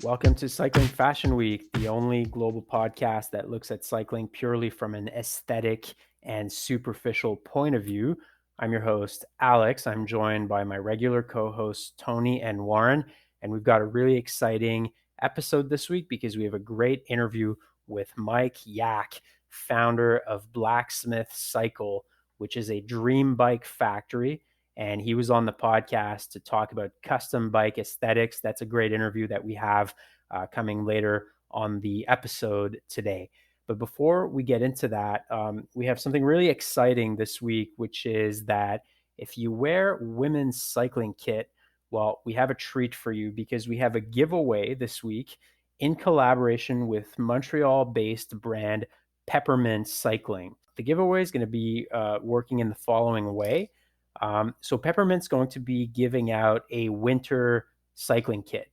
Welcome to Cycling Fashion Week, the only global podcast that looks at cycling purely from an aesthetic and superficial point of view. I'm your host, Alex. I'm joined by my regular co-hosts, Tony and Warren, and we've got a really exciting episode this week because we have a great interview with Mike Yak, founder of Blacksmith Cycle, which is a dream bike factory. And he was on the podcast to talk about custom bike aesthetics. That's a great interview that we have coming later on the episode today. But before we get into that, we have something really exciting this week, which is that if you wear women's cycling kit, well, we have a treat for you because we have a giveaway this week in collaboration with Montreal-based brand Peppermint Cycling. The giveaway is going to be working in the following way. So Peppermint's going to be giving out a winter cycling kit.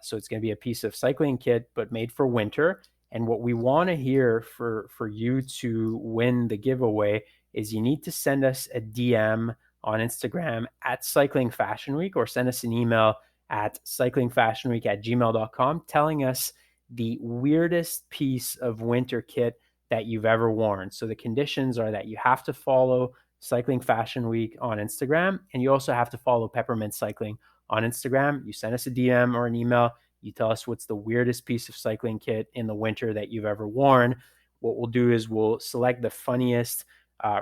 So it's going to be a piece of cycling kit, but made for winter. And what we want to hear for you to win the giveaway is you need to send us a DM on Instagram at Cycling Fashion Week, or send us an email at cyclingfashionweek@gmail.com telling us the weirdest piece of winter kit that you've ever worn. So the conditions are that you have to follow Cycling Fashion Week on Instagram, and you also have to follow Peppermint Cycling on Instagram. You send us a DM or an email. You tell us what's the weirdest piece of cycling kit in the winter that you've ever worn. What we'll do is we'll select the funniest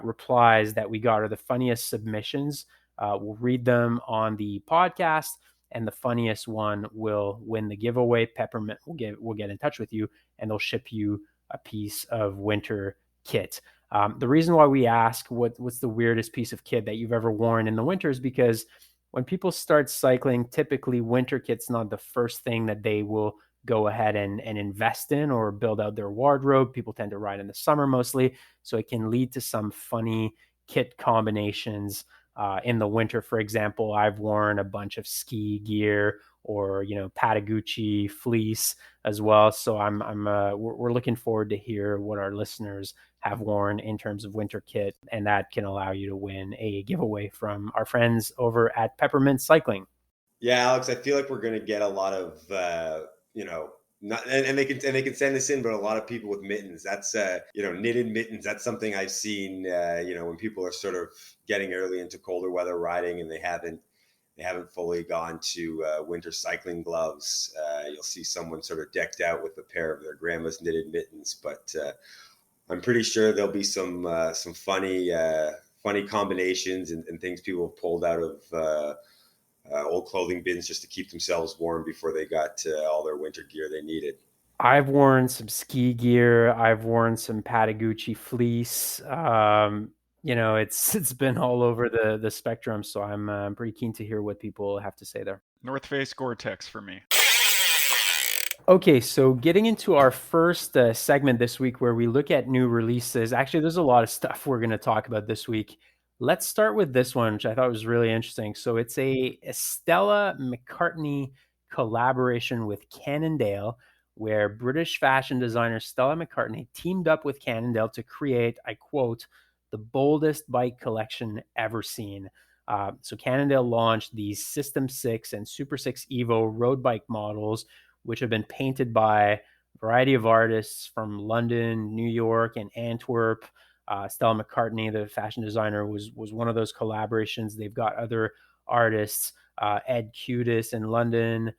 replies that we got, or the funniest submissions. We'll read them on the podcast, and the funniest one will win the giveaway. Peppermint will get in touch with you, and they'll ship you a piece of winter kit. The reason why we ask what's the weirdest piece of kit that you've ever worn in the winter is because when people start cycling, typically winter kit's not the first thing that they will go ahead and invest in or build out their wardrobe. People tend to ride in the summer mostly, so it can lead to some funny kit combinations in the winter. For example, I've worn a bunch of ski gear or Patagucci fleece as well. So we're looking forward to hear what our listeners have worn in terms of winter kit, and that can allow you to win a giveaway from our friends over at Peppermint Cycling. Yeah, Alex, I feel like we're going to get a lot of not, and they can send this in, but a lot of people with mittens. That's knitted mittens. That's something I've seen. When people are sort of getting early into colder weather riding and they haven't fully gone to winter cycling gloves. You'll see someone sort of decked out with a pair of their grandma's knitted mittens, but I'm pretty sure there'll be some funny combinations and things people have pulled out of old clothing bins just to keep themselves warm before they got all their winter gear they needed. I've worn some ski gear. I've worn some Patagucci fleece. It's been all over the spectrum. So I'm pretty keen to hear what people have to say there. North Face Gore-Tex for me. Okay, so getting into our first segment this week where we look at new releases. Actually, there's a lot of stuff we're going to talk about this week. Let's start with this one, which I thought was really interesting. So it's a Stella McCartney collaboration with Cannondale, where British fashion designer Stella McCartney teamed up with Cannondale to create, I quote, the boldest bike collection ever seen. So Cannondale launched the System 6 and Super 6 Evo road bike models, which have been painted by a variety of artists from London, New York, and Antwerp. Stella McCartney, the fashion designer, was one of those collaborations. They've got other artists, Ed Cudis in London,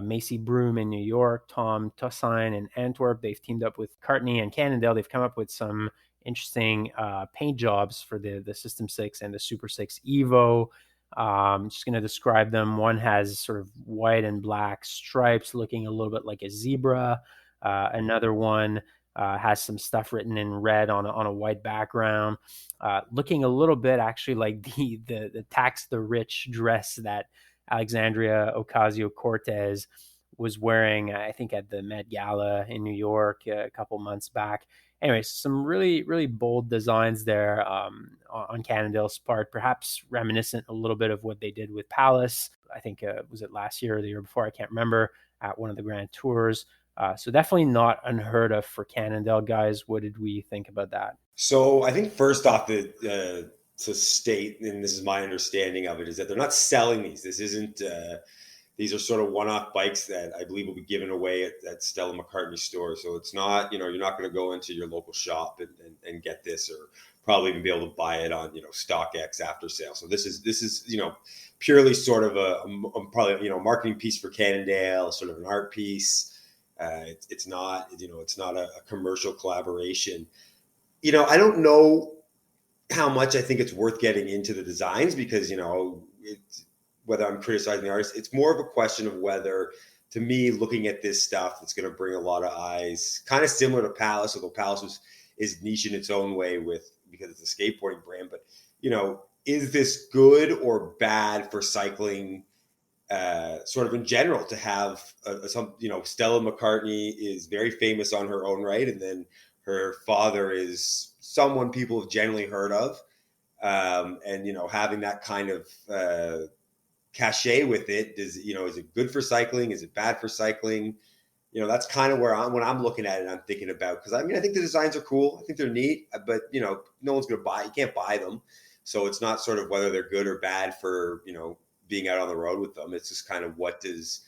Macy Broom in New York, Tom Toussaint in Antwerp. They've teamed up with McCartney and Cannondale. They've come up with some interesting paint jobs for the System 6 and the Super 6 Evo. I'm just going to describe them. One has sort of white and black stripes looking a little bit like a zebra. Another one has some stuff written in red on a white background, looking a little bit actually like the Tax the Rich dress that Alexandria Ocasio-Cortez was wearing, I think, at the Met Gala in New York a couple months back. Anyway, some really, really bold designs there on Cannondale's part, perhaps reminiscent a little bit of what they did with Palace. I think, was it last year or the year before? I can't remember, at one of the Grand Tours. So definitely not unheard of for Cannondale, guys. What did we think about that? So I think first off, to state, and this is my understanding of it, is that they're not selling these. This isn't These are sort of one-off bikes that I believe will be given away at Stella McCartney stores. So it's not, you're not going to go into your local shop and get this, or probably even be able to buy it on, StockX after sale. So this is purely sort of a probably, marketing piece for Cannondale, sort of an art piece. It's not, it's not a commercial collaboration. I don't know how much I think it's worth getting into the designs, because, whether I'm criticizing the artist, it's more of a question of whether, to me, looking at this stuff, it's going to bring a lot of eyes, kind of similar to Palace, although Palace is niche in its own way because it's a skateboarding brand. But, is this good or bad for cycling, sort of in general, to have Stella McCartney is very famous on her own right, and then her father is someone people have generally heard of, and having that kind of cachet with it. Is it good for cycling? Is it bad for cycling? That's kind of when I'm looking at it, I'm thinking about, because I think the designs are cool. I think they're neat, but no one's going to buy. You can't buy them, so it's not sort of whether they're good or bad for being out on the road with them. It's just kind of what does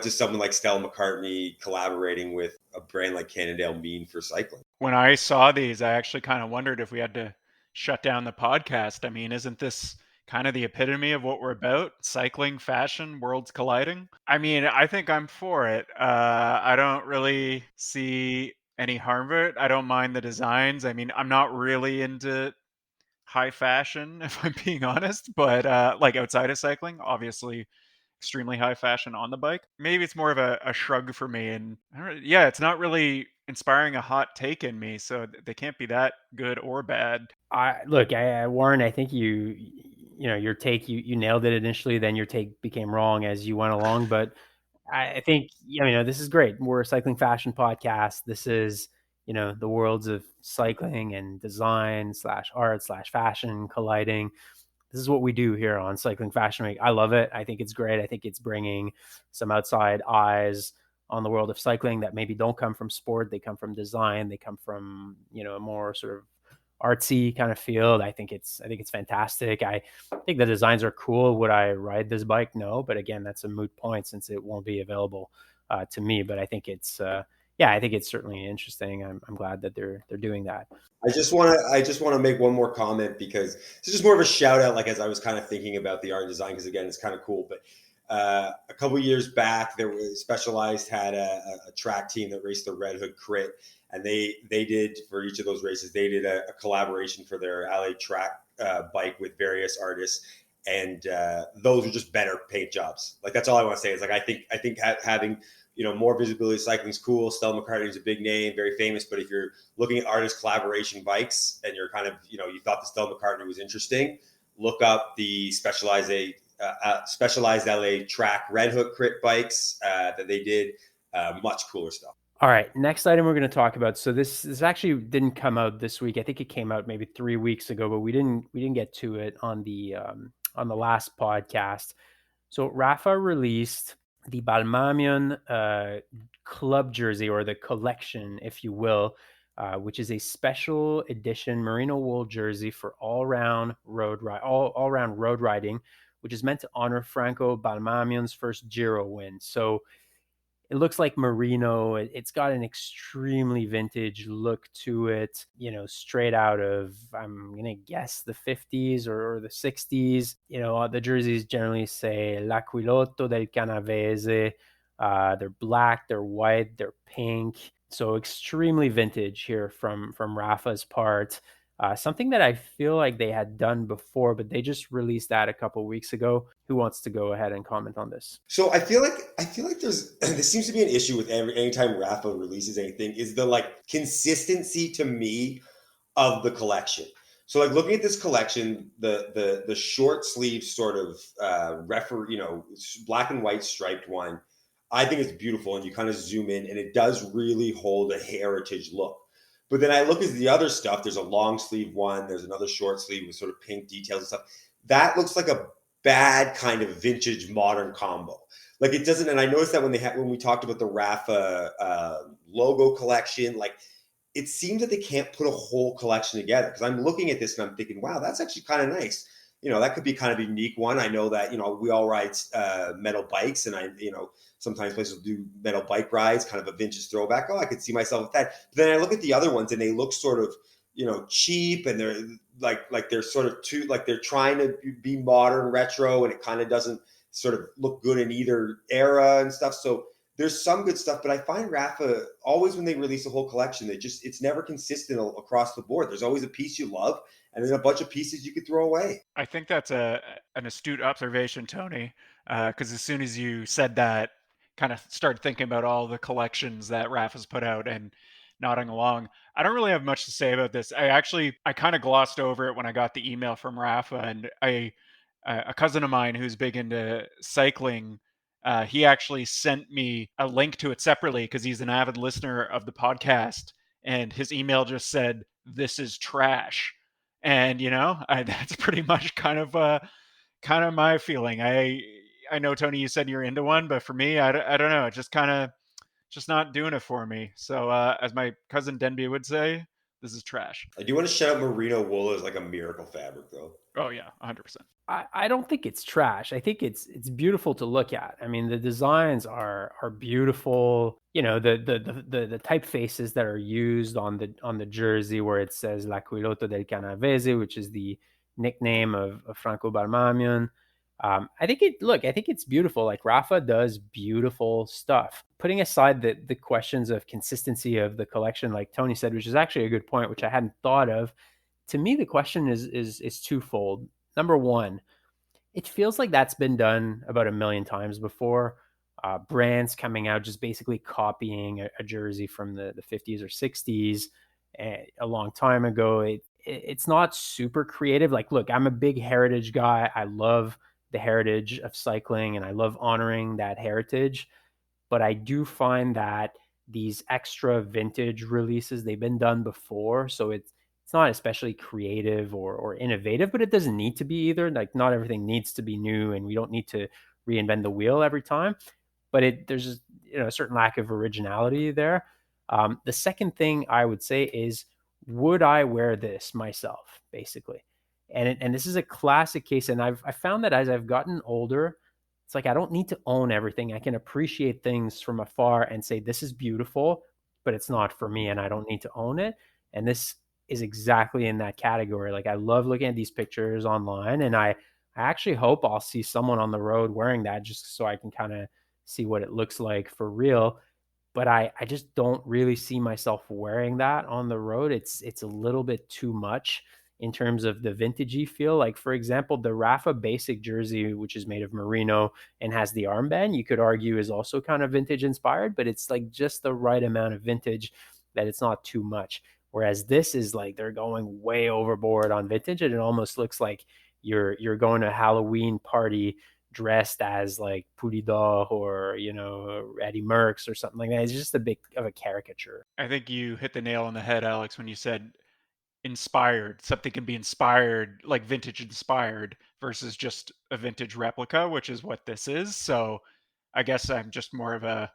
someone like Stella McCartney collaborating with a brand like Cannondale mean for cycling? When I saw these, I actually kind of wondered if we had to shut down the podcast. I mean, isn't this kind of the epitome of what we're about? Cycling, fashion, worlds colliding. I mean, I think I'm for it. I don't really see any harm of it. I don't mind the designs. I mean, I'm not really into high fashion, if I'm being honest, but like outside of cycling, obviously extremely high fashion on the bike. Maybe it's more of a shrug for me, and yeah, it's not really inspiring a hot take in me, so they can't be that good or bad. Warren, I think your take, you nailed it initially, then your take became wrong as you went along. But I think, this is great. We're a cycling fashion podcast. This is, the worlds of cycling and design / art / fashion colliding. This is what we do here on Cycling Fashion Week. I love it. I think it's great. I think it's bringing some outside eyes on the world of cycling that maybe don't come from sport. They come from design. They come from, a more sort of artsy kind of field. I think it's fantastic. I think the designs are cool. Would I ride this bike? No, but again, that's a moot point since it won't be available to me. But I think it's I think it's certainly interesting. I'm glad that they're doing that. I just want to make one more comment, because this is just more of a shout out, like as I was kind of thinking about the art and design, because again, it's kind of cool. But a couple of years back, there was Specialized had a track team that raced the Red Hood Crit, and they did, for each of those races, they did a collaboration for their LA track bike with various artists, and those are just better paint jobs. Like, that's all I want to say is, like, I think having more visibility of cycling is cool. Stella McCartney is a big name, very famous. But if you're looking at artist collaboration bikes and you're kind of, you thought the Stella McCartney was interesting, look up the Specialized LA track Red Hook Crit bikes that they did. Much cooler stuff. All right, next item we're going to talk about. So this actually didn't come out this week. I think it came out maybe 3 weeks ago, but we didn't get to it on the last podcast. So Rafa released the Balmamian club jersey, or the collection, if you will, which is a special edition merino wool jersey for all-round road riding, which is meant to honor Franco Balmamian's first Giro win. So it looks like merino. It's got an extremely vintage look to it, straight out of, I'm going to guess, the 50s or the 60s. The jerseys generally say L'Aquilotto del Canavese. They're black, they're white, they're pink. So extremely vintage here from Rafa's part. Something that I feel like they had done before, but they just released that a couple weeks ago. Who wants to go ahead and comment on this? So I feel like there seems to be an issue with anytime Rafa releases anything, is the consistency, to me, of the collection. So looking at this collection, the short sleeve sort of black and white striped one, I think it's beautiful, and you kind of zoom in and it does really hold a heritage look. But then I look at the other stuff. There's a long sleeve one. There's another short sleeve with sort of pink details and stuff. That looks like a bad kind of vintage modern combo. Like, it doesn't. And I noticed that when we talked about the Rafa logo collection, it seems that they can't put a whole collection together. Because I'm looking at this and I'm thinking, wow, that's actually kind of nice. that could be kind of a unique one. I know that, we all ride metal bikes, and sometimes places will do metal bike rides, kind of a vintage throwback. Oh, I could see myself with that. But then I look at the other ones and they look sort of, cheap, and they're like they're sort of too, like they're trying to be modern retro, and it kind of doesn't sort of look good in either era and stuff. So there's some good stuff, but I find Rafa always, when they release a whole collection, it's never consistent across the board. There's always a piece you love, and then a bunch of pieces you could throw away. I think that's an astute observation, Tony, because as soon as you said that, kind of started thinking about all the collections that Rafa's put out and nodding along. I don't really have much to say about this. I kind of glossed over it when I got the email from Rafa, and a cousin of mine who's big into cycling, he actually sent me a link to it separately because he's an avid listener of the podcast, and his email just said, "This is trash." And that's pretty much kind of my feeling. I know, Tony, you said you're into one, but for me, I don't know, it just not doing it for me. So as my cousin Denby would say, this is trash. I do want to shout out merino wool as like a miracle fabric, though. Oh yeah, 100%. I don't think it's trash. I think it's beautiful to look at. I mean, the designs are beautiful. The typefaces that are used on the jersey, where it says L'Aquilotto del Canavese, which is the nickname of Franco Balmamian. I think it's beautiful. Like, Rafa does beautiful stuff. Putting aside the questions of consistency of the collection, like Tony said, which is actually a good point, which I hadn't thought of. To me, the question is twofold. Number one, it feels like that's been done about a million times before. Brands coming out just basically copying a jersey from the 50s or 60s a long time ago. It's not super creative. Like, look, I'm a big heritage guy. I love the heritage of cycling, and I love honoring that heritage. But I do find that these extra vintage releases, they've been done before. So it's not especially creative or innovative, but it doesn't need to be either. Like, not everything needs to be new, and we don't need to reinvent the wheel every time. But there's a certain lack of originality there. The second thing I would say is, would I wear this myself, basically? And this is a classic case. And I found that as I've gotten older, it's like I don't need to own everything. I can appreciate things from afar and say, this is beautiful, but it's not for me, and I don't need to own it. And this is exactly in that category. Like, I love looking at these pictures online, and I actually hope I'll see someone on the road wearing that, just so I can kind of see what it looks like for real. But I just don't really see myself wearing that on the road. It's a little bit too much in terms of the vintagey feel. Like, for example, the Rafa basic jersey, which is made of merino and has the armband, you could argue is also kind of vintage inspired, but it's like just the right amount of vintage that it's not too much. Whereas this is like they're going way overboard on vintage, and it almost looks like you're going to a Halloween party dressed as like Pulidor or Eddie Merckx or something like that. It's just a bit of a caricature. I think you hit the nail on the head, Alex, when you said inspired. Something can be inspired, like vintage inspired, versus just a vintage replica, which is what this is. So I guess I'm just more of a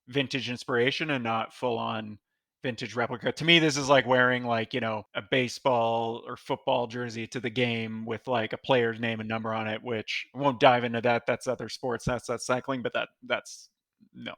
vintage inspiration and not full on vintage replica. To me, this is like wearing like, a baseball or football jersey to the game with like a player's name and number on it, which I won't dive into that. That's other sports. That's cycling, but that's no.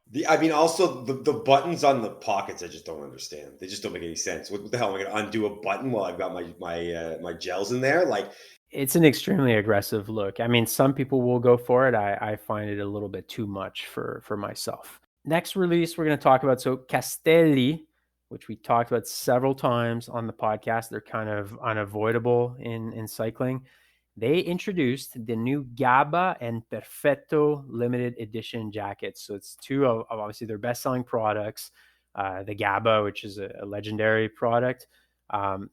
Also the buttons on the pockets, I just don't understand. They just don't make any sense. What the hell am I going to undo a button while I've got my gels in there? Like, it's an extremely aggressive look. I mean, some people will go for it. I find it a little bit too much for myself. Next release we're going to talk about, so Castelli, which we talked about several times on the podcast. They're kind of unavoidable in cycling. They introduced the new Gabba and Perfetto limited edition jackets. So it's two of obviously their best-selling products. The Gabba, which is a legendary product.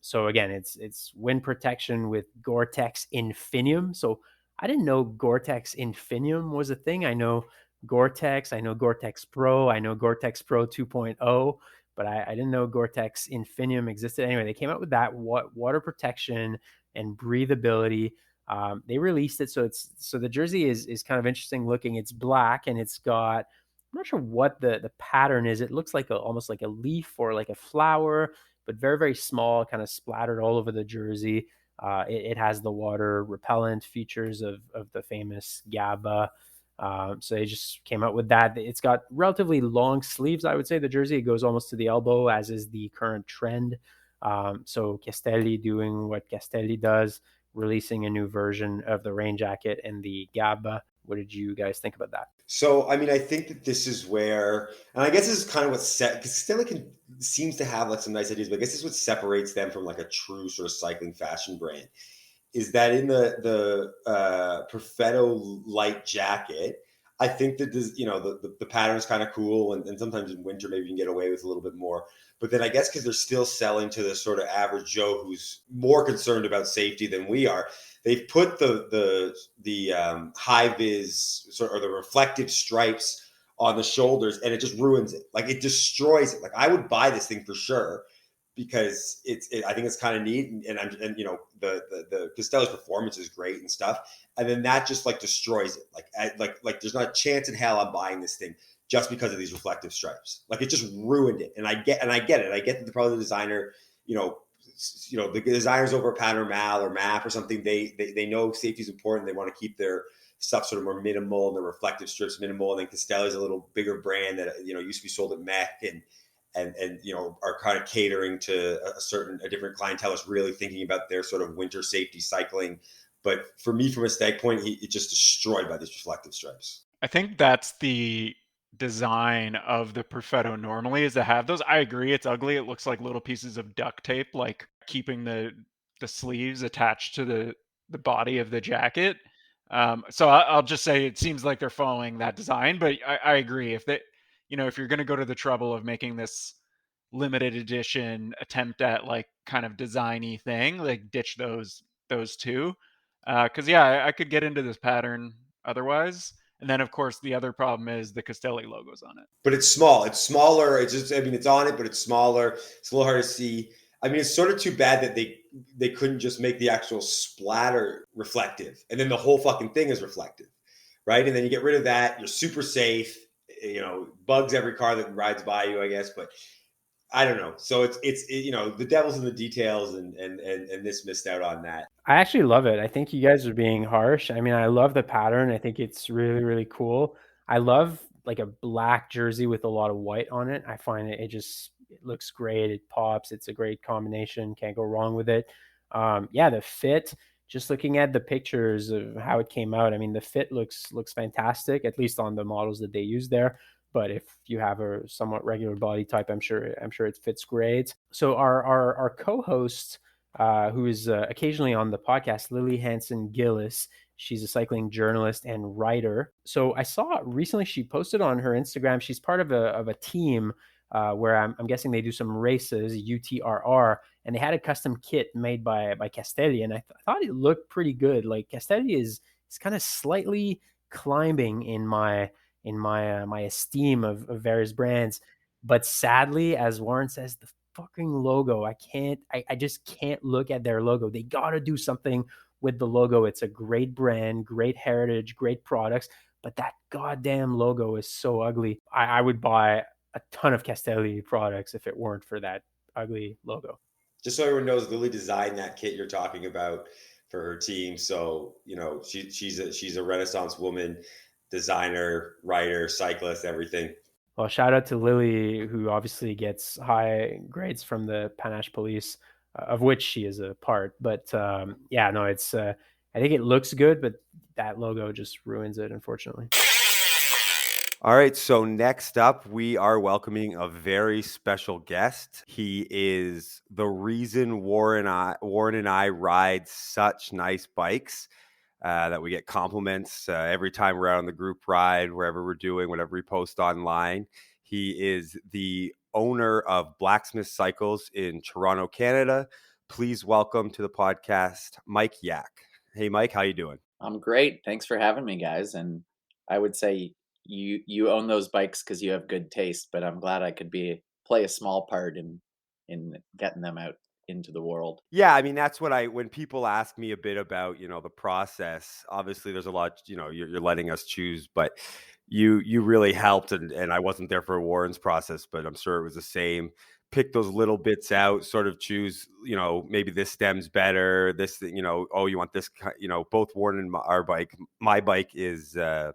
So again, it's wind protection with Gore-Tex Infinium. So I didn't know Gore-Tex Infinium was a thing. I know Gore-Tex, I know Gore-Tex Pro, I know Gore-Tex Pro 2.0, but I didn't know Gore-Tex Infinium existed. Anyway, they came out with that water protection and breathability. They released it, so the jersey is kind of interesting looking. It's black, and it's got, I'm not sure what the pattern is. It looks like almost like a leaf or like a flower, but very, very small, kind of splattered all over the jersey. It has the water repellent features of the famous GABA. So they just came out with that. It's got relatively long sleeves, I would say. The jersey, it goes almost to the elbow, as is the current trend. So Castelli doing what Castelli does, releasing a new version of the rain jacket and the GABA. What did you guys think about that? So, I mean, I think that this is where, and I guess this is kind of what set, because Castelli seems to have like some nice ideas, but I guess this is what separates them from like a true sort of cycling fashion brand, is that in the Perfetto light jacket, I think that this, the pattern is kind of cool, and sometimes in winter maybe you can get away with a little bit more. But then I guess because they're still selling to the sort of average Joe who's more concerned about safety than we are, they've put the high vis sort or the reflective stripes on the shoulders, and it just ruins it. Like it destroys it. Like I would buy this thing for sure, because I think it's kind of neat, and the Castelli's performance is great and stuff, and then that just like destroys it. Like there's not a chance in hell I'm buying this thing just because of these reflective stripes. Like it just ruined it, and I get it. I get that probably the designer, the designers over at Pattern Mal or MAP or something, they know safety is important. They want to keep their stuff sort of more minimal and the reflective strips minimal. And then Castelli's a little bigger brand that used to be sold at Mech and are kind of catering to a different clientele is really thinking about their sort of winter safety cycling. But for me, from a stag point, it's just destroyed by these reflective stripes. I think that's the design of the Perfetto normally, is to have those. I agree, it's ugly. It looks like little pieces of duct tape, like keeping the sleeves attached to the body of the jacket. So I'll just say it seems like they're following that design, but I agree. If you're going to go to the trouble of making this limited edition attempt at like kind of designy thing, like ditch those two. Because I could get into this pattern otherwise. And then of course the other problem is the Castelli logos on it. But it's small. It's smaller. It's just, I mean, it's on it, but it's smaller. It's a little hard to see. I mean, it's sort of too bad that they couldn't just make the actual splatter reflective, and then the whole fucking thing is reflective, right? And then you get rid of that. You're super safe. Bugs every car that rides by you, I guess. But I don't know. So it's the devil's in the details, and this missed out on that. I actually love it. I think you guys are being harsh. I mean, I love the pattern. I think it's really, really cool. I love like a black jersey with a lot of white on it. I find it looks great. It pops. It's a great combination. Can't go wrong with it. The fit, just looking at the pictures of how it came out, I mean, the fit looks fantastic, at least on the models that they use there. But if you have a somewhat regular body type, I'm sure it fits great. So our co-host, who is occasionally on the podcast, Lily Hansen Gillis. She's a cycling journalist and writer. So I saw recently she posted on her Instagram. She's part of a team where I'm guessing they do some races, UTRR, and they had a custom kit made by Castelli, and I thought it looked pretty good. Like Castelli is kind of slightly climbing in my esteem of various brands, but sadly, as Warren says, the fucking logo, I just can't look at their logo. They got to do something with the logo. It's a great brand, great heritage, great products, but that goddamn logo is so ugly. I would buy a ton of Castelli products if it weren't for that ugly logo. Just so everyone knows, Lily designed that kit you're talking about for her team. So she's a Renaissance woman, designer, writer, cyclist, everything. Well, shout out to Lily, who obviously gets high grades from the Panache Police, of which she is a part. But it's I think it looks good, but that logo just ruins it, unfortunately. All right, so next up, we are welcoming a very special guest. He is the reason Warren and I ride such nice bikes. That we get compliments every time we're out on the group ride, wherever we're doing, whatever we post online. He is the owner of Blacksmith Cycles in Toronto, Canada. Please welcome to the podcast, Mike Yak. Hey, Mike, how you doing? I'm great. Thanks for having me, guys. And I would say you own those bikes because you have good taste, but I'm glad I could play a small part in getting them out into the world. Yeah, I mean, that's what when people ask me a bit about, the process, obviously there's a lot, you're letting us choose, but you really helped, and I wasn't there for Warren's process, but I'm sure it was the same. pick those little bits out, sort of choose, maybe this stem's better, this, oh, you want this, both Warren and my bike is, the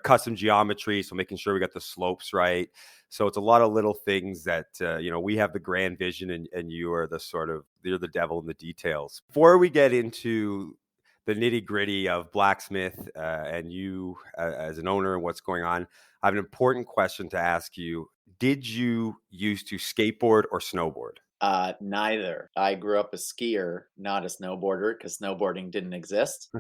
custom geometry. So making sure we got the slopes right. So it's a lot of little things that, we have the grand vision and you're the devil in the details. Before we get into the nitty gritty of Blacksmith and you as an owner and what's going on, I have an important question to ask you. Did you used to skateboard or snowboard? Neither. I grew up a skier, not a snowboarder, because snowboarding didn't exist.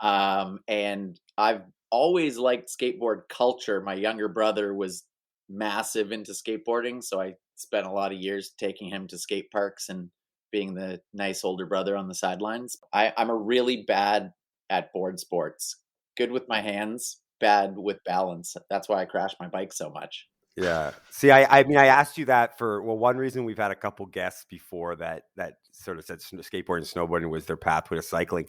And I've always liked skateboard culture. My younger brother was massive into skateboarding, so I spent a lot of years taking him to skate parks and being the nice older brother on the sidelines. I'm a really bad at board sports. Good with my hands, bad with balance. That's why I crash my bike so much. Yeah. See, I mean, I asked you that for, one reason. We've had a couple guests before that sort of said skateboarding and snowboarding was their pathway to cycling.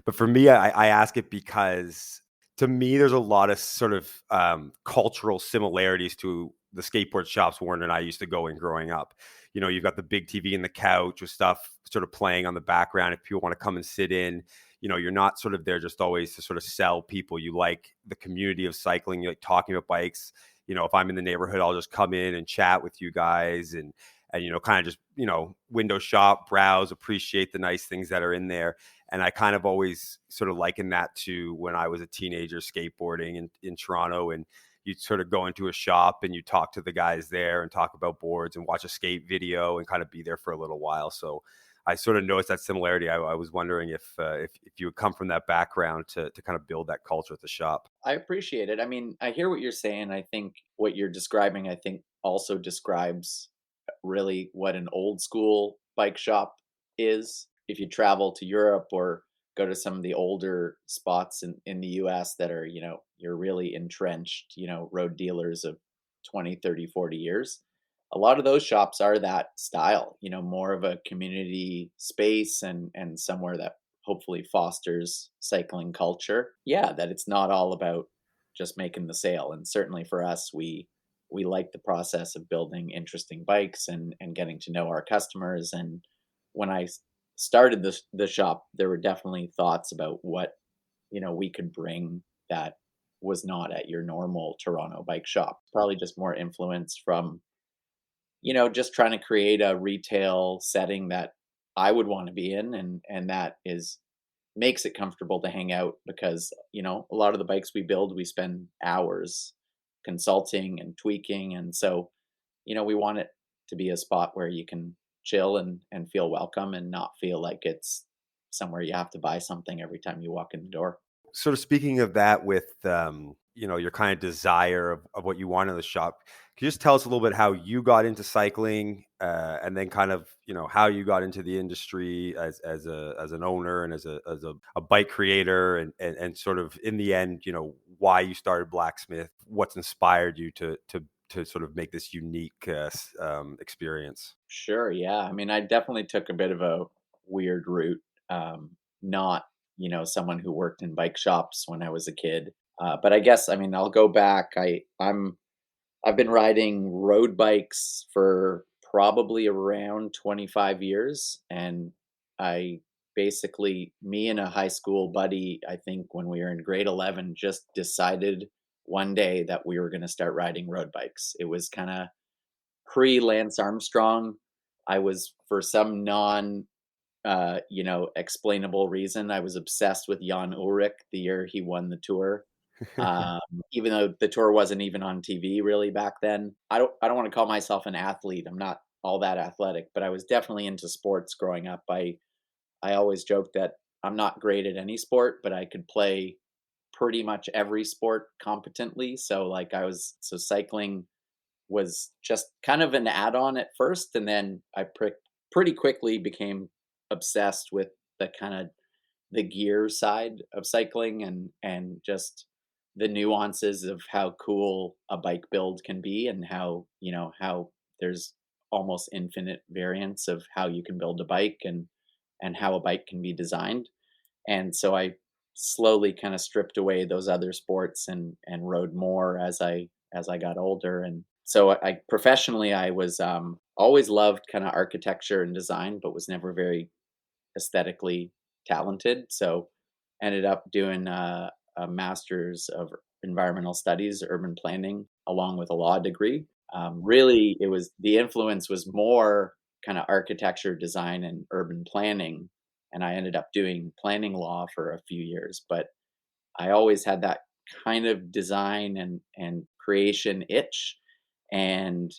But for me, I ask it because to me, there's a lot of sort of cultural similarities to the skateboard shops Warren and I used to go in growing up. You've got the big TV and the couch with stuff sort of playing on the background. If people want to come and sit in, you're not sort of there just always to sort of sell people. You like the community of cycling. You like talking about bikes. If I'm in the neighborhood, I'll just come in and chat with you guys and kind of just, window shop, browse, appreciate the nice things that are in there. And I kind of always sort of liken that to when I was a teenager skateboarding in Toronto, and you'd sort of go into a shop and you talk to the guys there and talk about boards and watch a skate video and kind of be there for a little while. So I sort of noticed that similarity. I was wondering if you would come from that background to kind of build that culture at the shop. I appreciate it. I mean, I hear what you're saying. I think what you're describing, I think also describes really what an old school bike shop is. If you travel to Europe or go to some of the older spots in the US that are, you're really entrenched, road dealers of 20, 30, 40 years. A lot of those shops are that style, more of a community space and somewhere that hopefully fosters cycling culture. Yeah, that it's not all about just making the sale. And certainly for us, we like the process of building interesting bikes and getting to know our customers. And when I started the shop, there were definitely thoughts about what we could bring that was not at your normal Toronto bike shop. Probably just more influence from just trying to create a retail setting that I would want to be in, and that is makes it comfortable to hang out because a lot of the bikes we build, we spend hours consulting and tweaking, and so we want it to be a spot where you can chill and feel welcome and not feel like it's somewhere you have to buy something every time you walk in the door. Sort of speaking of that with your kind of desire of what you want in the shop, can you just tell us a little bit how you got into cycling and then kind of how you got into the industry as an owner and as a bike creator and sort of in the end why you started Blacksmith, what's inspired you to sort of make this unique experience? Sure, yeah. I mean, I definitely took a bit of a weird route. Not someone who worked in bike shops when I was a kid. But I guess, I mean, I'll go back. I've been riding road bikes for probably around 25 years. And I basically, me and a high school buddy, I think when we were in grade 11, just decided one day that we were going to start riding road bikes. It was kind of pre Lance Armstrong. I was, for some explainable reason, I was obsessed with Jan Ulrich the year he won the Tour. Um, Even though the Tour wasn't even on TV really back then. I don't want to call myself an athlete. I'm not all that athletic, but I was definitely into sports growing up. I always joked that I'm not great at any sport, but I could play pretty much every sport competently. So cycling was just kind of an add-on at first, and then I pretty quickly became obsessed with the kind of the gear side of cycling and just the nuances of how cool a bike build can be and how there's almost infinite variance of how you can build a bike and how a bike can be designed. And so I slowly kind of stripped away those other sports and rode more as I got older. And So I professionally, I was always loved kind of architecture and design, but was never very aesthetically talented. So ended up doing a master's of environmental studies, urban planning, along with a law degree. Really, it was the influence was more kind of architecture, design, and urban planning. And I ended up doing planning law for a few years, but I always had that kind of design and creation itch. And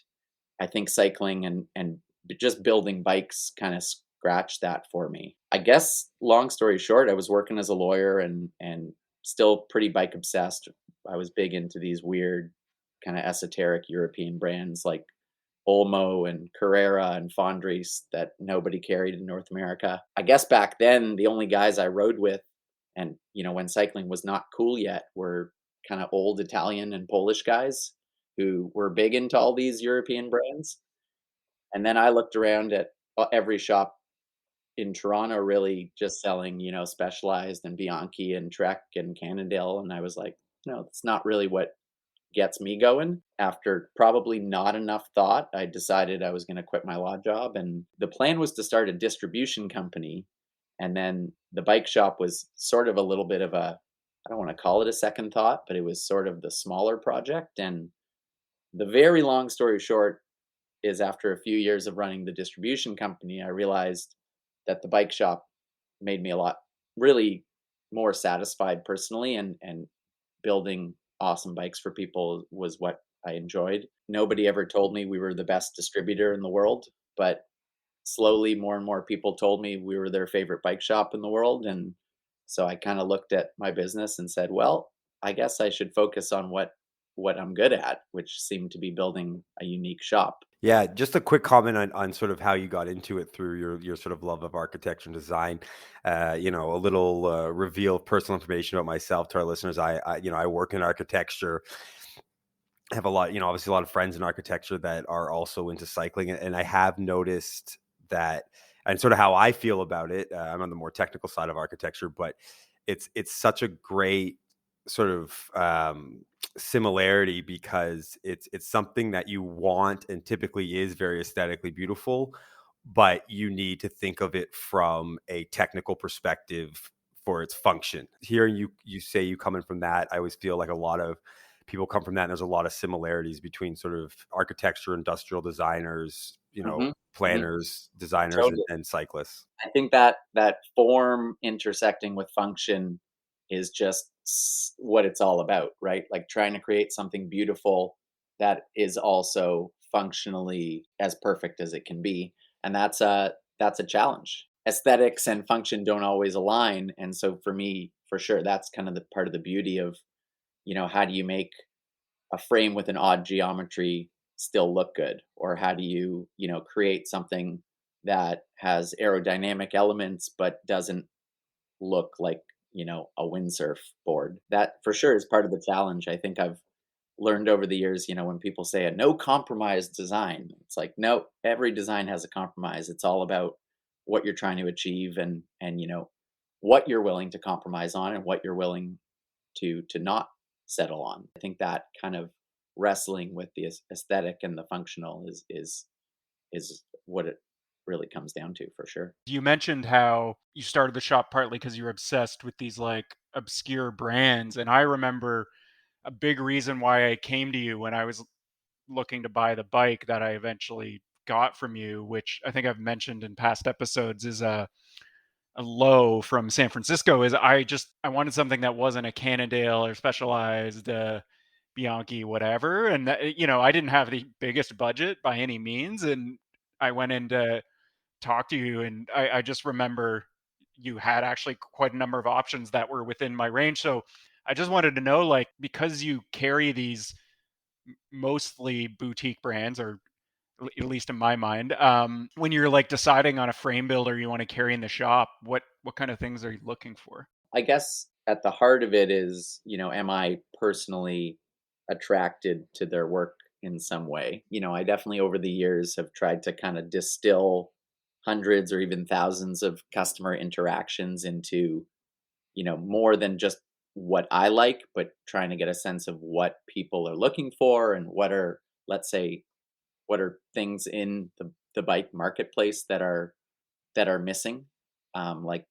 I think cycling and just building bikes kind of scratched that for me. I guess long story short, I was working as a lawyer and still pretty bike obsessed. I was big into these weird kind of esoteric European brands like Olmo and Carrera and Fondries that nobody carried in North America. I guess back then the only guys I rode with and when cycling was not cool yet were kind of old Italian and Polish guys who were big into all these European brands. And then I looked around at every shop in Toronto really just selling, Specialized and Bianchi and Trek and Cannondale. And I was like, no, that's not really what gets me going. After probably not enough thought, I decided I was going to quit my law job. And the plan was to start a distribution company. And then the bike shop was sort of a little bit of I don't want to call it a second thought, but it was sort of the smaller project. And the very long story short is after a few years of running the distribution company, I realized that the bike shop made me a lot really more satisfied personally and building awesome bikes for people was what I enjoyed. Nobody ever told me we were the best distributor in the world, but slowly more and more people told me we were their favorite bike shop in the world. And so I kind of looked at my business and said, well, I guess I should focus on what I'm good at, which seemed to be building a unique shop. Yeah, just a quick comment on sort of how you got into it through your sort of love of architecture and design. A little reveal of personal information about myself to our listeners. I work in architecture. I have a lot, obviously a lot of friends in architecture that are also into cycling, and I have noticed that, and sort of how I feel about it. I'm on the more technical side of architecture, but it's such a great sort of similarity because it's something that you want and typically is very aesthetically beautiful, but you need to think of it from a technical perspective for its function. Hearing you say you come in from that, I always feel like a lot of people come from that, and there's a lot of similarities between sort of architecture, industrial designers, Hmm. planners, designers, Totally. and cyclists. I think that form intersecting with function is just what it's all about, right? Like trying to create something beautiful that is also functionally as perfect as it can be, and that's a challenge. Aesthetics and function don't always align, and so for me, for sure, that's kind of the part of the beauty of how do you make a frame with an odd geometry still look good, or how do you create something that has aerodynamic elements but doesn't look like a windsurf board. That for sure is part of the challenge. I think I've learned over the years, when people say a no compromise design, it's like, no, every design has a compromise. It's all about what you're trying to achieve and what you're willing to compromise on and what you're willing to not settle on. I think that kind of wrestling with the aesthetic and the functional is what it really comes down to, for sure. You mentioned how you started the shop partly because you were obsessed with these like obscure brands. And I remember a big reason why I came to you when I was looking to buy the bike that I eventually got from you, which I think I've mentioned in past episodes, is a low from San Francisco. Is I wanted something that wasn't a Cannondale or Specialized Bianchi, whatever. And I didn't have the biggest budget by any means, and I went in to talk to you, and I just remember you had actually quite a number of options that were within my range. So I just wanted to know, like, because you carry these mostly boutique brands, or at least in my mind, when you're like deciding on a frame builder you want to carry in the shop, what kind of things are you looking for? I guess at the heart of it is, am I personally attracted to their work in some way? I definitely over the years have tried to kind of distill hundreds or even thousands of customer interactions into, more than just what I like, but trying to get a sense of what people are looking for and what are let's say, what are things in the bike marketplace that are missing, like,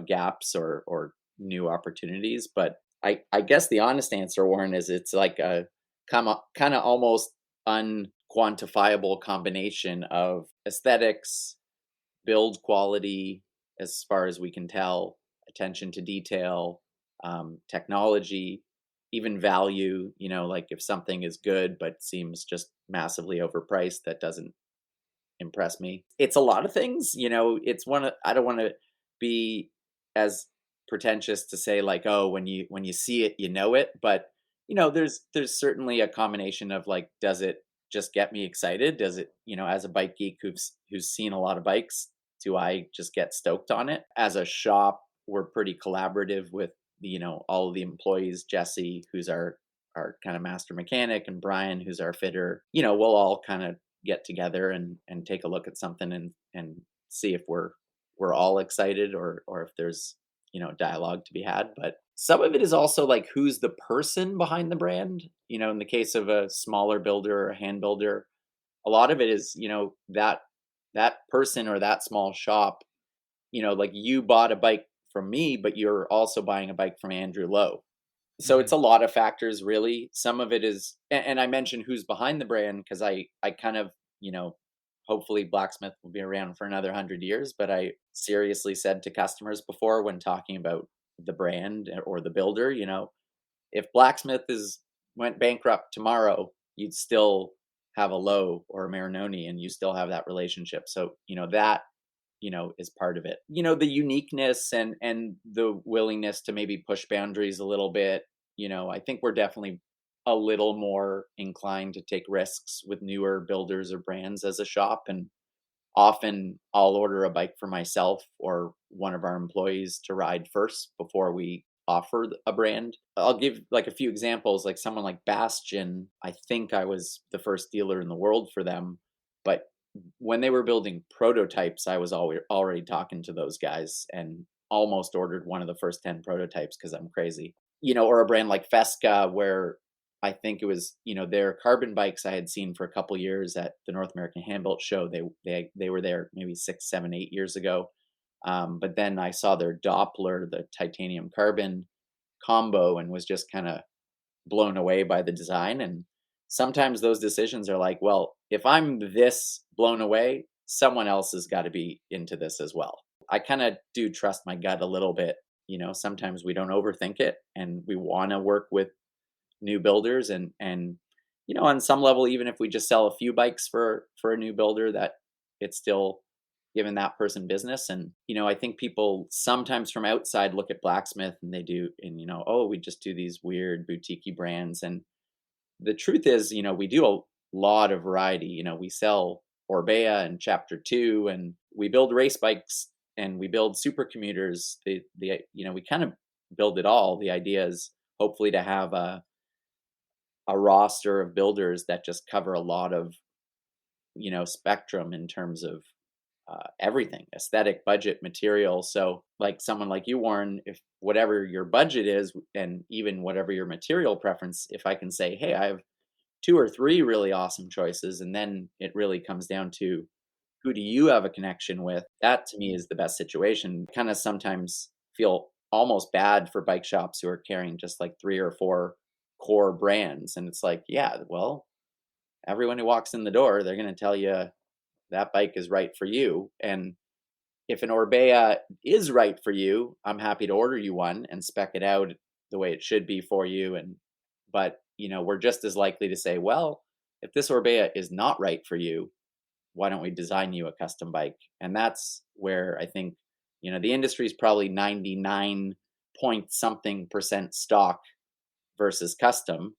gaps or new opportunities. But I guess the honest answer, Warren, is it's like a kind of almost unquantifiable combination of aesthetics, build quality, as far as we can tell, attention to detail, technology, even value. Like if something is good but seems just massively overpriced, that doesn't impress me. It's a lot of things. It's I don't want to be as pretentious to say like, oh, when you see it, you know it. But there's certainly a combination of like, does it just get me excited? Does it, as a bike geek who's seen a lot of bikes, do I just get stoked on it? As a shop, we're pretty collaborative with all of the employees. Jesse, who's our kind of master mechanic, and Brian, who's our fitter. We'll all kind of get together and take a look at something and see if we're all excited, or if there's dialogue to be had. But some of it is also like, who's the person behind the brand. In the case of a smaller builder or a hand builder, a lot of it is that person or that small shop. Like, you bought a bike from me, but you're also buying a bike from Andrew Lowe. So it's a lot of factors, really. Some of it is, and I mentioned who's behind the brand because I kind of, hopefully Blacksmith will be around for another 100 years. But I seriously said to customers before, when talking about the brand or the builder, if Blacksmith went bankrupt tomorrow, you'd still have a Lowe or a Marinoni, and you still have that relationship. So that is part of it. The uniqueness and the willingness to maybe push boundaries a little bit. I think we're definitely a little more inclined to take risks with newer builders or brands as a shop. And often I'll order a bike for myself or one of our employees to ride first before we offer a brand. I'll give like a few examples, like someone like Bastion. I think I was the first dealer in the world for them, but when they were building prototypes, I was already talking to those guys and almost ordered one of the first 10 prototypes because I'm crazy. Or a brand like Fesca, where I think it was, their carbon bikes I had seen for a couple years at the North American Handbuilt Show. They were there maybe 6, 7, 8 years ago. But then I saw their Doppler, the titanium carbon combo, and was just kind of blown away by the design. And sometimes those decisions are like, well, if I'm this blown away, someone else has got to be into this as well. I kind of do trust my gut a little bit. Sometimes we don't overthink it, and we want to work with new builders, and on some level, even if we just sell a few bikes for a new builder, that it's still giving that person business. And I think people sometimes from outside look at Blacksmith and they do, and oh, we just do these weird boutique brands. And the truth is, we do a lot of variety. We sell Orbea and Chapter 2, and we build race bikes, and we build super commuters. We kind of build it all. The idea is hopefully to have a roster of builders that just cover a lot of, spectrum in terms of everything: aesthetic, budget, material. So like someone like you, Warren, if whatever your budget is, and even whatever your material preference, if I can say, hey, I have 2 or 3 really awesome choices, and then it really comes down to, who do you have a connection with? That to me is the best situation. Kind of sometimes feel almost bad for bike shops who are carrying just like 3 or 4 core brands. And it's like, yeah, well, everyone who walks in the door, they're going to tell you that bike is right for you. And if an Orbea is right for you, I'm happy to order you one and spec it out the way it should be for you. But we're just as likely to say, well, if this Orbea is not right for you, why don't we design you a custom bike? And that's where I think, the industry is probably 99 point something % stock versus custom.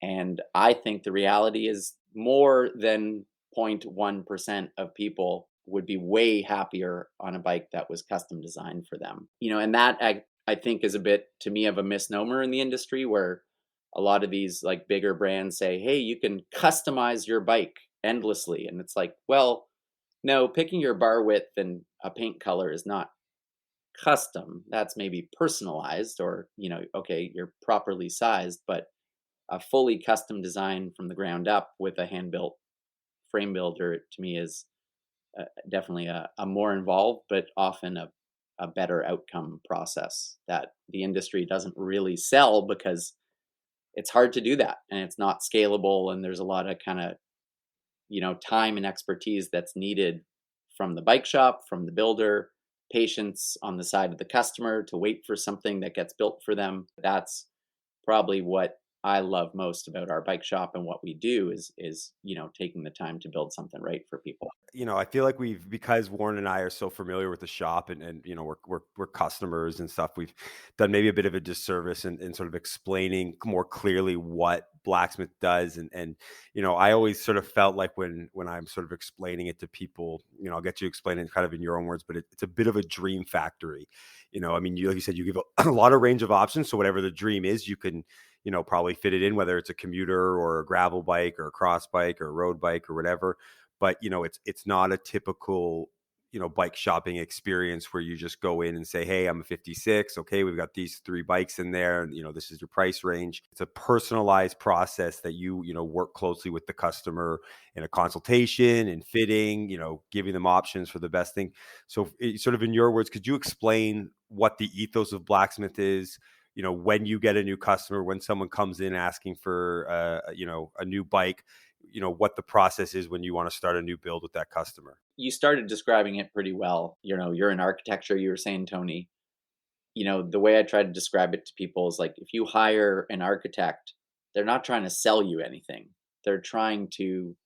And I think the reality is more than 0.1% of people would be way happier on a bike that was custom designed for them. And that I think is a bit, to me, of a misnomer in the industry, where a lot of these like bigger brands say, hey, you can customize your bike endlessly. And it's like, well, no, picking your bar width and a paint color is not custom. That's maybe personalized, or, okay, you're properly sized, but a fully custom design from the ground up with a hand-built frame builder, to me, is definitely a more involved, but often a better outcome process that the industry doesn't really sell because it's hard to do that and it's not scalable. And there's a lot of kind of, time and expertise that's needed from the bike shop, from the builder, patience on the side of the customer to wait for something that gets built for them. That's probably what I love most about our bike shop and what we do is taking the time to build something right for people. I feel like because Warren and I are so familiar with the shop and we're customers and stuff, we've done maybe a bit of a disservice in sort of explaining more clearly what Blacksmith does. And I always sort of felt like when I'm sort of explaining it to people, I'll get you to explain it kind of in your own words, but it's a bit of a dream factory. I mean, like you said, you give a lot of range of options. So whatever the dream is, you can probably fit it in, whether it's a commuter or a gravel bike or a cross bike or a road bike or whatever. But it's not a typical bike shopping experience where you just go in and say, hey, I'm a 56, okay, we've got these 3 bikes in there, and this is your price range. It's a personalized process that you work closely with the customer in a consultation and fitting, giving them options for the best thing. So sort of in your words, could you explain what the ethos of Blacksmith is? When you get a new customer, when someone comes in asking for a new bike, what the process is when you want to start a new build with that customer. You started describing it pretty well. You're in architecture, you were saying, Tony. The way I try to describe it to people is like, if you hire an architect, they're not trying to sell you anything. They're trying to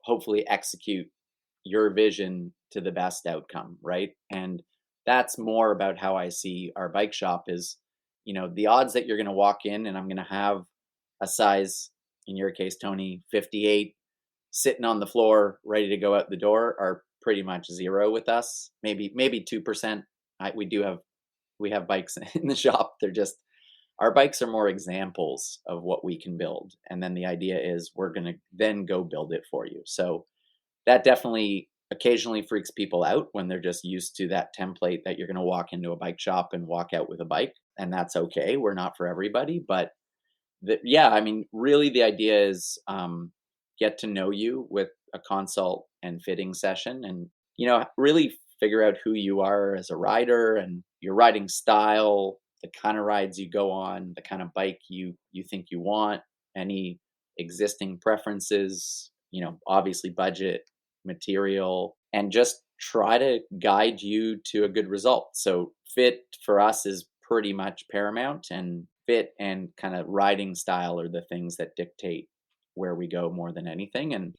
hopefully execute your vision to the best outcome, right? And that's more about how I see our bike shop is, the odds that you're going to walk in and I'm going to have a size, in your case, Tony, 58, sitting on the floor, ready to go out the door, are pretty much zero with us. Maybe 2%. We have bikes in the shop. Our bikes are more examples of what we can build. And then the idea is we're going to then go build it for you. So that definitely occasionally freaks people out when they're just used to that template that you're going to walk into a bike shop and walk out with a bike. And that's okay. We're not for everybody. But I mean, really the idea is get to know you with a consult and fitting session and, really figure out who you are as a rider and your riding style, the kind of rides you go on, the kind of bike you think you want, any existing preferences, obviously budget, material, and just try to guide you to a good result. So fit for us is pretty much paramount, and fit and kind of riding style are the things that dictate where we go more than anything. And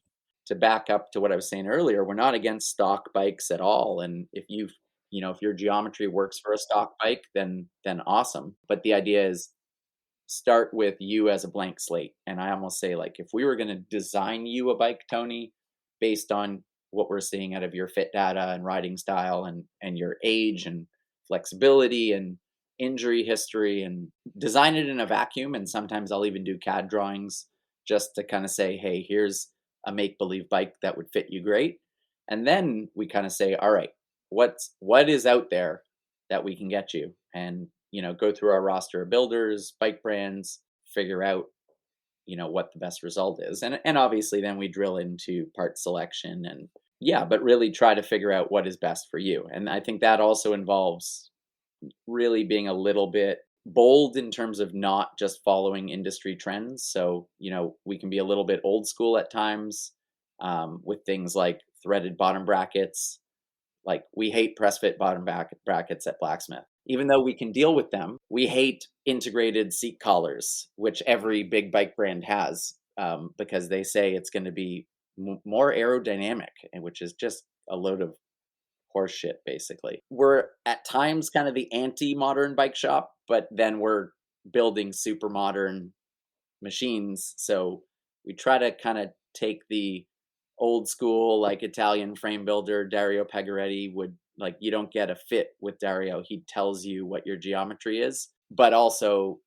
to back up to what I was saying earlier, we're not against stock bikes at all. And if if your geometry works for a stock bike, then awesome. But the idea is start with you as a blank slate. And I almost say, like, if we were going to design you a bike, Tony, based on what we're seeing out of your fit data and riding style and your age and flexibility and injury history, and design it in a vacuum. And sometimes I'll even do CAD drawings just to kind of say, hey, here's a make-believe bike that would fit you great. And then we kind of say, all right, what is out there that we can get you? And, go through our roster of builders, bike brands, figure out, what the best result is. And obviously then we drill into part selection and but really try to figure out what is best for you. And I think that also involves really being a little bit bold in terms of not just following industry trends. So, we can be a little bit old school at times with things like threaded bottom brackets. Like, we hate press fit bottom brackets at Blacksmith. Even though we can deal with them, we hate integrated seat collars, which every big bike brand has, because they say it's going to be more aerodynamic, which is just a load of horse shit, basically. We're at times kind of the anti-modern bike shop, but then we're building super modern machines. So we try to kind of take the old school, like, Italian frame builder Dario Pegoretti would, like, you don't get a fit with Dario. He tells you what your geometry is, but also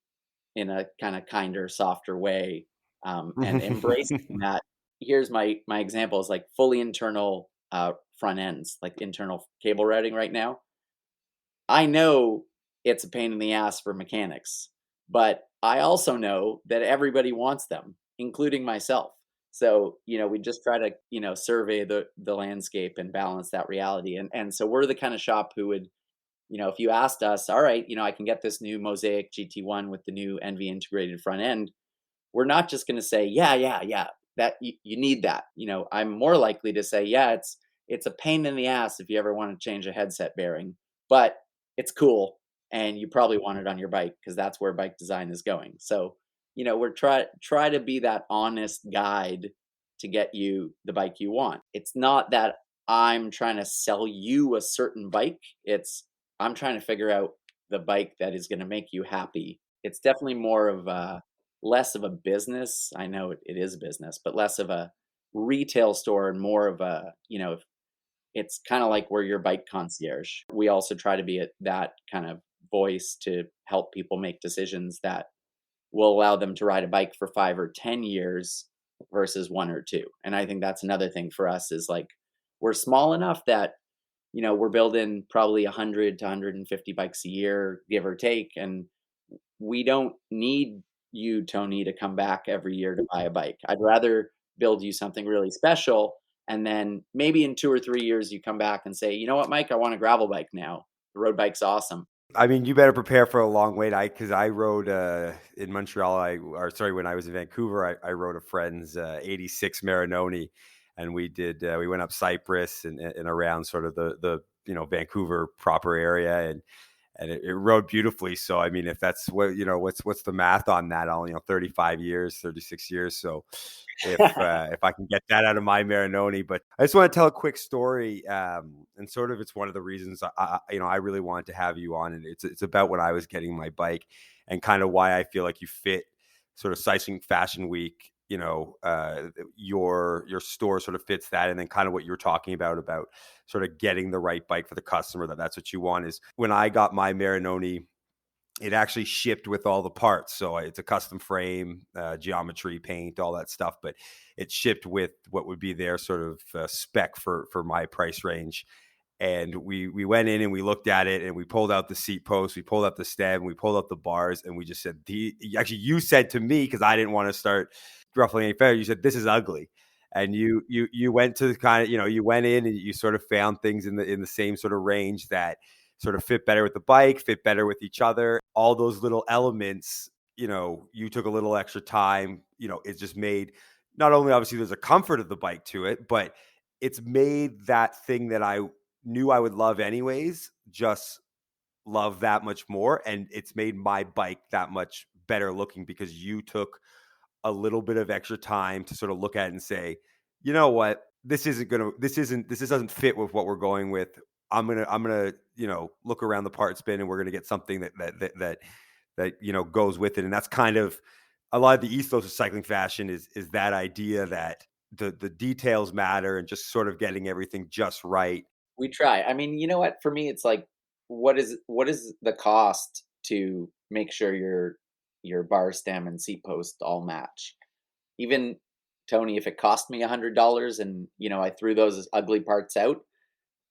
in a kind of kinder, softer way, and embracing that. Here's my example is like fully internal front ends, like internal cable routing right now. I know it's a pain in the ass for mechanics, But I also know that everybody wants them, including myself. So, we just try to, survey the landscape and balance that reality. And so we're the kind of shop who would, if you asked us, all right, I can get this new Mosaic GT1 with the new NV integrated front end, we're not just going to say, yeah, yeah, yeah, that you need that. I'm more likely to say, yeah, it's a pain in the ass if you ever want to change a headset bearing, but it's cool and you probably want it on your bike because that's where bike design is going. So, we're try to be that honest guide to get you the bike you want. It's not that I'm trying to sell you a certain bike. It's I'm trying to figure out the bike that is going to make you happy. It's definitely more of a less of a business. I know it is a business, but less of a retail store and more of a, it's kind of like we're your bike concierge. We also try to be that kind of voice to help people make decisions that will allow them to ride a bike for 5 or 10 years versus 1 or 2. And I think that's another thing for us is like we're small enough that we're building probably 100 to 150 bikes a year, give or take, and we don't need you, Tony, to come back every year to buy a bike. I'd rather build you something really special. And then maybe in 2 or 3 years, you come back and say, you know what, Mike, I want a gravel bike now. The road bike's awesome. I mean, you better prepare for a long wait. Because I rode in Montreal. When I was in Vancouver, I rode a friend's '86 Marinoni, and we went up Cypress and around sort of the Vancouver proper area, and it rode beautifully. So I mean, if that's what what's the math on that? All 35 years, 36 years. So if I can get that out of my Marinoni. But I just want to tell a quick story, and sort of it's one of the reasons I really wanted to have you on, and it's about when I was getting my bike and kind of why I feel like you fit sort of Cycling Fashion Week. Your store sort of fits that, and then kind of what you're talking about sort of getting the right bike for the customer. That's what you want. Is when I got my Marinoni, it actually shipped with all the parts. So it's a custom frame, geometry, paint, all that stuff. But it shipped with what would be their sort of spec for my price range. And we went in and we looked at it and we pulled out the seat post, we pulled out the stem, we pulled out the bars, and we just said, actually, you said to me, because I didn't want to start ruffling any feathers, you said, this is ugly. And you went to kind of, you went in and you sort of found things in the same sort of range that sort of fit better with the bike, fit better with each other. All those little elements, you took a little extra time, it just made, not only obviously there's a comfort of the bike to it, but it's made that thing that I knew I would love anyways, just love that much more. And it's made my bike that much better looking because you took a little bit of extra time to sort of look at it and say, you know what, this doesn't fit with what we're going with. I'm gonna look around the parts bin and we're gonna get something that goes with it. And that's kind of a lot of the ethos of cycling fashion is that idea that the details matter and just sort of getting everything just right. We try. I mean, you know what? For me, it's like, what is the cost to make sure your bar stem and seat post all match? Even Tony, if it cost me $100 and I threw those ugly parts out,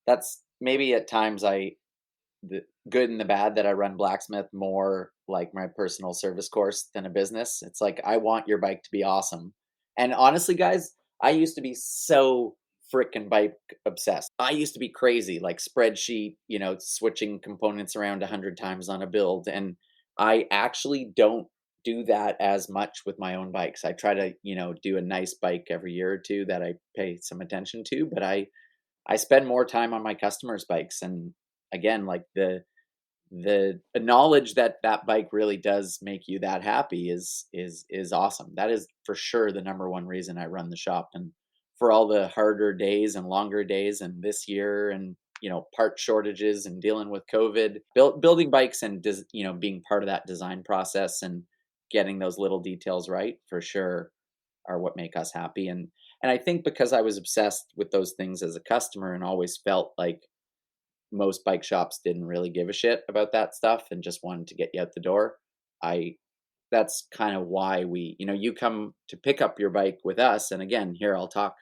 that's maybe at times the good and the bad that I run Blacksmith more like my personal service course than a business. It's like I want your bike to be awesome. And honestly, guys, I used to be so freaking bike obsessed. I used to be crazy, like spreadsheet, switching components around 100 times on a build. And I actually don't do that as much with my own bikes. I try to, do a nice bike every year or two that I pay some attention to, but I spend more time on my customers' bikes. And again, like the knowledge that bike really does make you that happy is awesome. That is for sure the number one reason I run the shop. And for all the harder days and longer days and this year and part shortages and dealing with COVID, building bikes and being part of that design process and getting those little details right for sure are what make us happy. And I think because I was obsessed with those things as a customer and always felt like most bike shops didn't really give a shit about that stuff and just wanted to get you out the door, that's kind of why you come to pick up your bike with us. And again, here I'll talk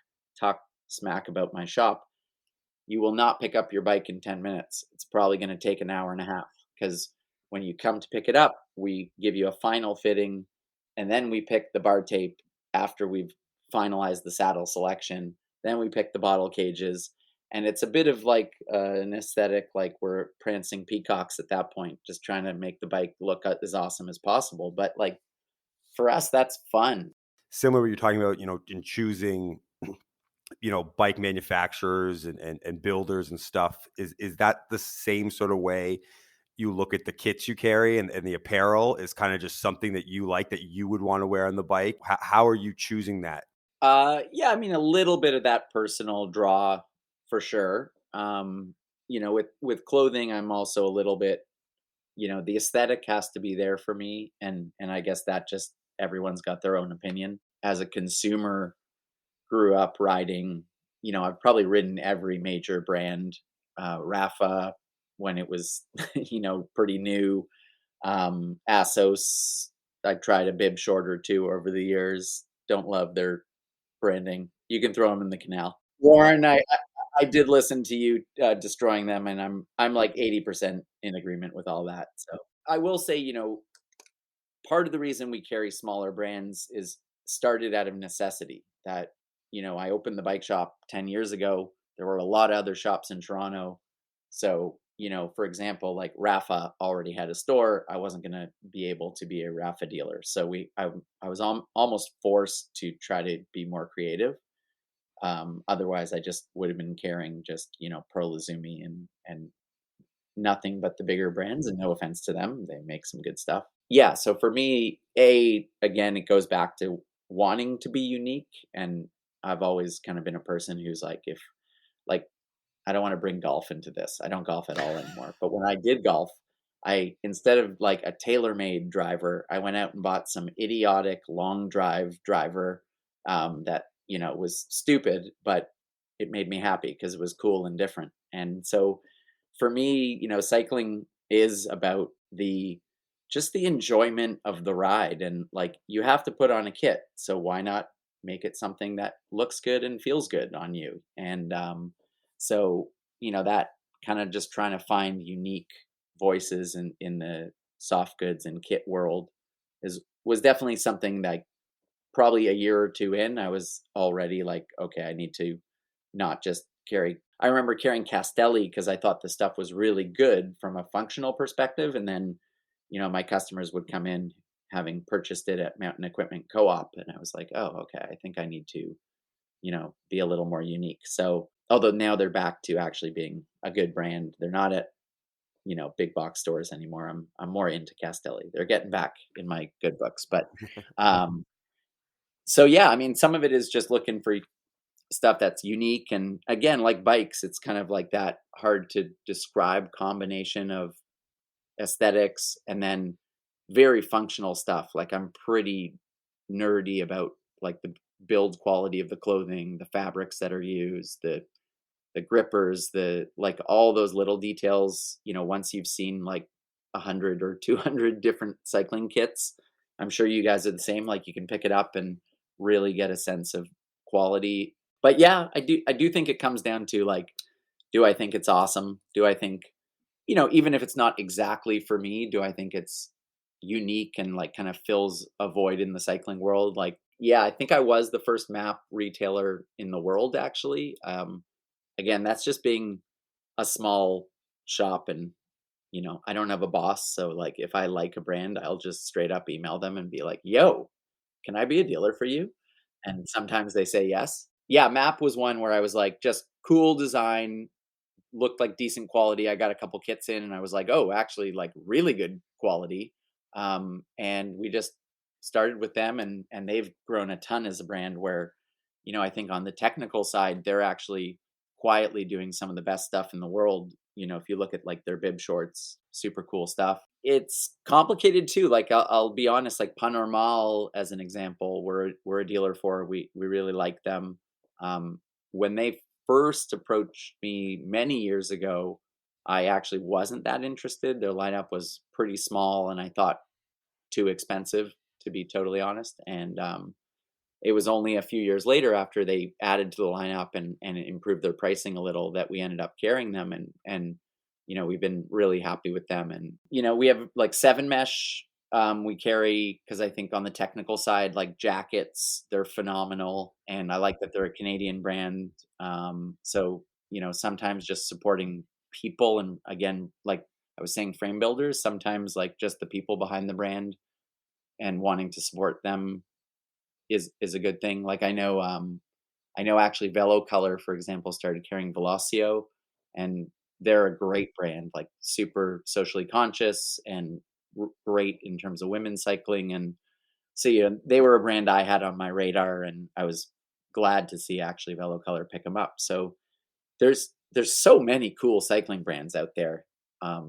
smack about my shop. You will not pick up your bike in 10 minutes. It's probably going to take an hour and a half because when you come to pick it up, we give you a final fitting, and then we pick the bar tape after we've finalized the saddle selection. Then we pick the bottle cages, and it's a bit of like an aesthetic, like we're prancing peacocks at that point, just trying to make the bike look as awesome as possible. But like for us, that's fun. Similar to what you're talking about, in choosing, bike manufacturers and builders and stuff. Is that the same sort of way you look at the kits you carry, and the apparel is kind of just something that you like, that you would want to wear on the bike? How are you choosing that? Yeah, I mean a little bit of that personal draw for sure. With clothing, I'm also a little bit, the aesthetic has to be there for me, and I guess that just everyone's got their own opinion. As a consumer, grew up riding, I've probably ridden every major brand, Rafa when it was, pretty new. Assos, I tried a bib short or two over the years. Don't love their branding. You can throw them in the canal. Warren, I did listen to you destroying them, and I'm like 80% in agreement with all that. So I will say, part of the reason we carry smaller brands is started out of necessity. That I opened the bike shop 10 years ago. There were a lot of other shops in Toronto. So, for example, like Rafa already had a store. I wasn't going to be able to be a Rafa dealer. So I was almost forced to try to be more creative. Otherwise, I just would have been carrying just, Pearl Izumi and nothing but the bigger brands. And no offense to them, they make some good stuff. Yeah. So for me, again, it goes back to wanting to be unique. And I've always kind of been a person who's like, if like, I don't want to bring golf into this. I don't golf at all anymore. But when I did golf, instead of like a tailor-made driver, I went out and bought some idiotic long drive driver that was stupid, but it made me happy because it was cool and different. And so for me, cycling is about the enjoyment of the ride, and like you have to put on a kit, so why not make it something that looks good and feels good on you? And so that kind of just trying to find unique voices in the soft goods and kit world was definitely something that probably a year or two in, I was already like, okay, I need to not just carry. I remember carrying Castelli because I thought the stuff was really good from a functional perspective. And then, my customers would come in having purchased it at Mountain Equipment Co-op. And I was like, oh, okay, I think I need to, be a little more unique. So, although now they're back to actually being a good brand, they're not at, big box stores anymore. I'm more into Castelli. They're getting back in my good books. But so yeah, I mean, some of it is just looking for stuff that's unique. And again, like bikes, it's kind of like that hard to describe combination of aesthetics and then very functional stuff. Like I'm pretty nerdy about like the build quality of the clothing, the fabrics that are used, the grippers, the like all those little details. Once you've seen like 100 or 200 different cycling kits, I'm sure you guys are the same. Like you can pick it up and really get a sense of quality. But yeah, I do think it comes down to like, do I think it's awesome? Do I think, even if it's not exactly for me, do I think it's unique and like kind of fills a void in the cycling world? Like, yeah, I think I was the first map retailer in the world, actually. Again, that's just being a small shop, and I don't have a boss, so like if I like a brand, I'll just straight up email them and be like, yo, can I be a dealer for you? And sometimes they say yes. Yeah, map was one where I was like, just cool design, looked like decent quality. I got a couple kits in and I was like, oh, actually like really good quality. And we just started with them, and they've grown a ton as a brand where, I think on the technical side, they're actually quietly doing some of the best stuff in the world. If you look at like their bib shorts, super cool stuff. It's complicated too. Like I'll be honest, like Panormal as an example, we're a dealer for. We really like them. When they first approached me many years ago, I actually wasn't that interested. Their lineup was pretty small, and I thought too expensive, to be totally honest. And it was only a few years later, after they added to the lineup and improved their pricing a little, that we ended up carrying them. And we've been really happy with them. And, we have like 7 mesh. We carry, because I think on the technical side, like jackets, they're phenomenal. And I like that they're a Canadian brand. So, sometimes just supporting people. And again, like I was saying, frame builders, sometimes like just the people behind the brand and wanting to support them is a good thing. Like I know actually Velo Color, for example, started carrying Velocio, and they're a great brand, like super socially conscious and great in terms of women's cycling. And so, they were a brand I had on my radar, and I was glad to see actually Velo Color pick them up. So there's so many cool cycling brands out there. I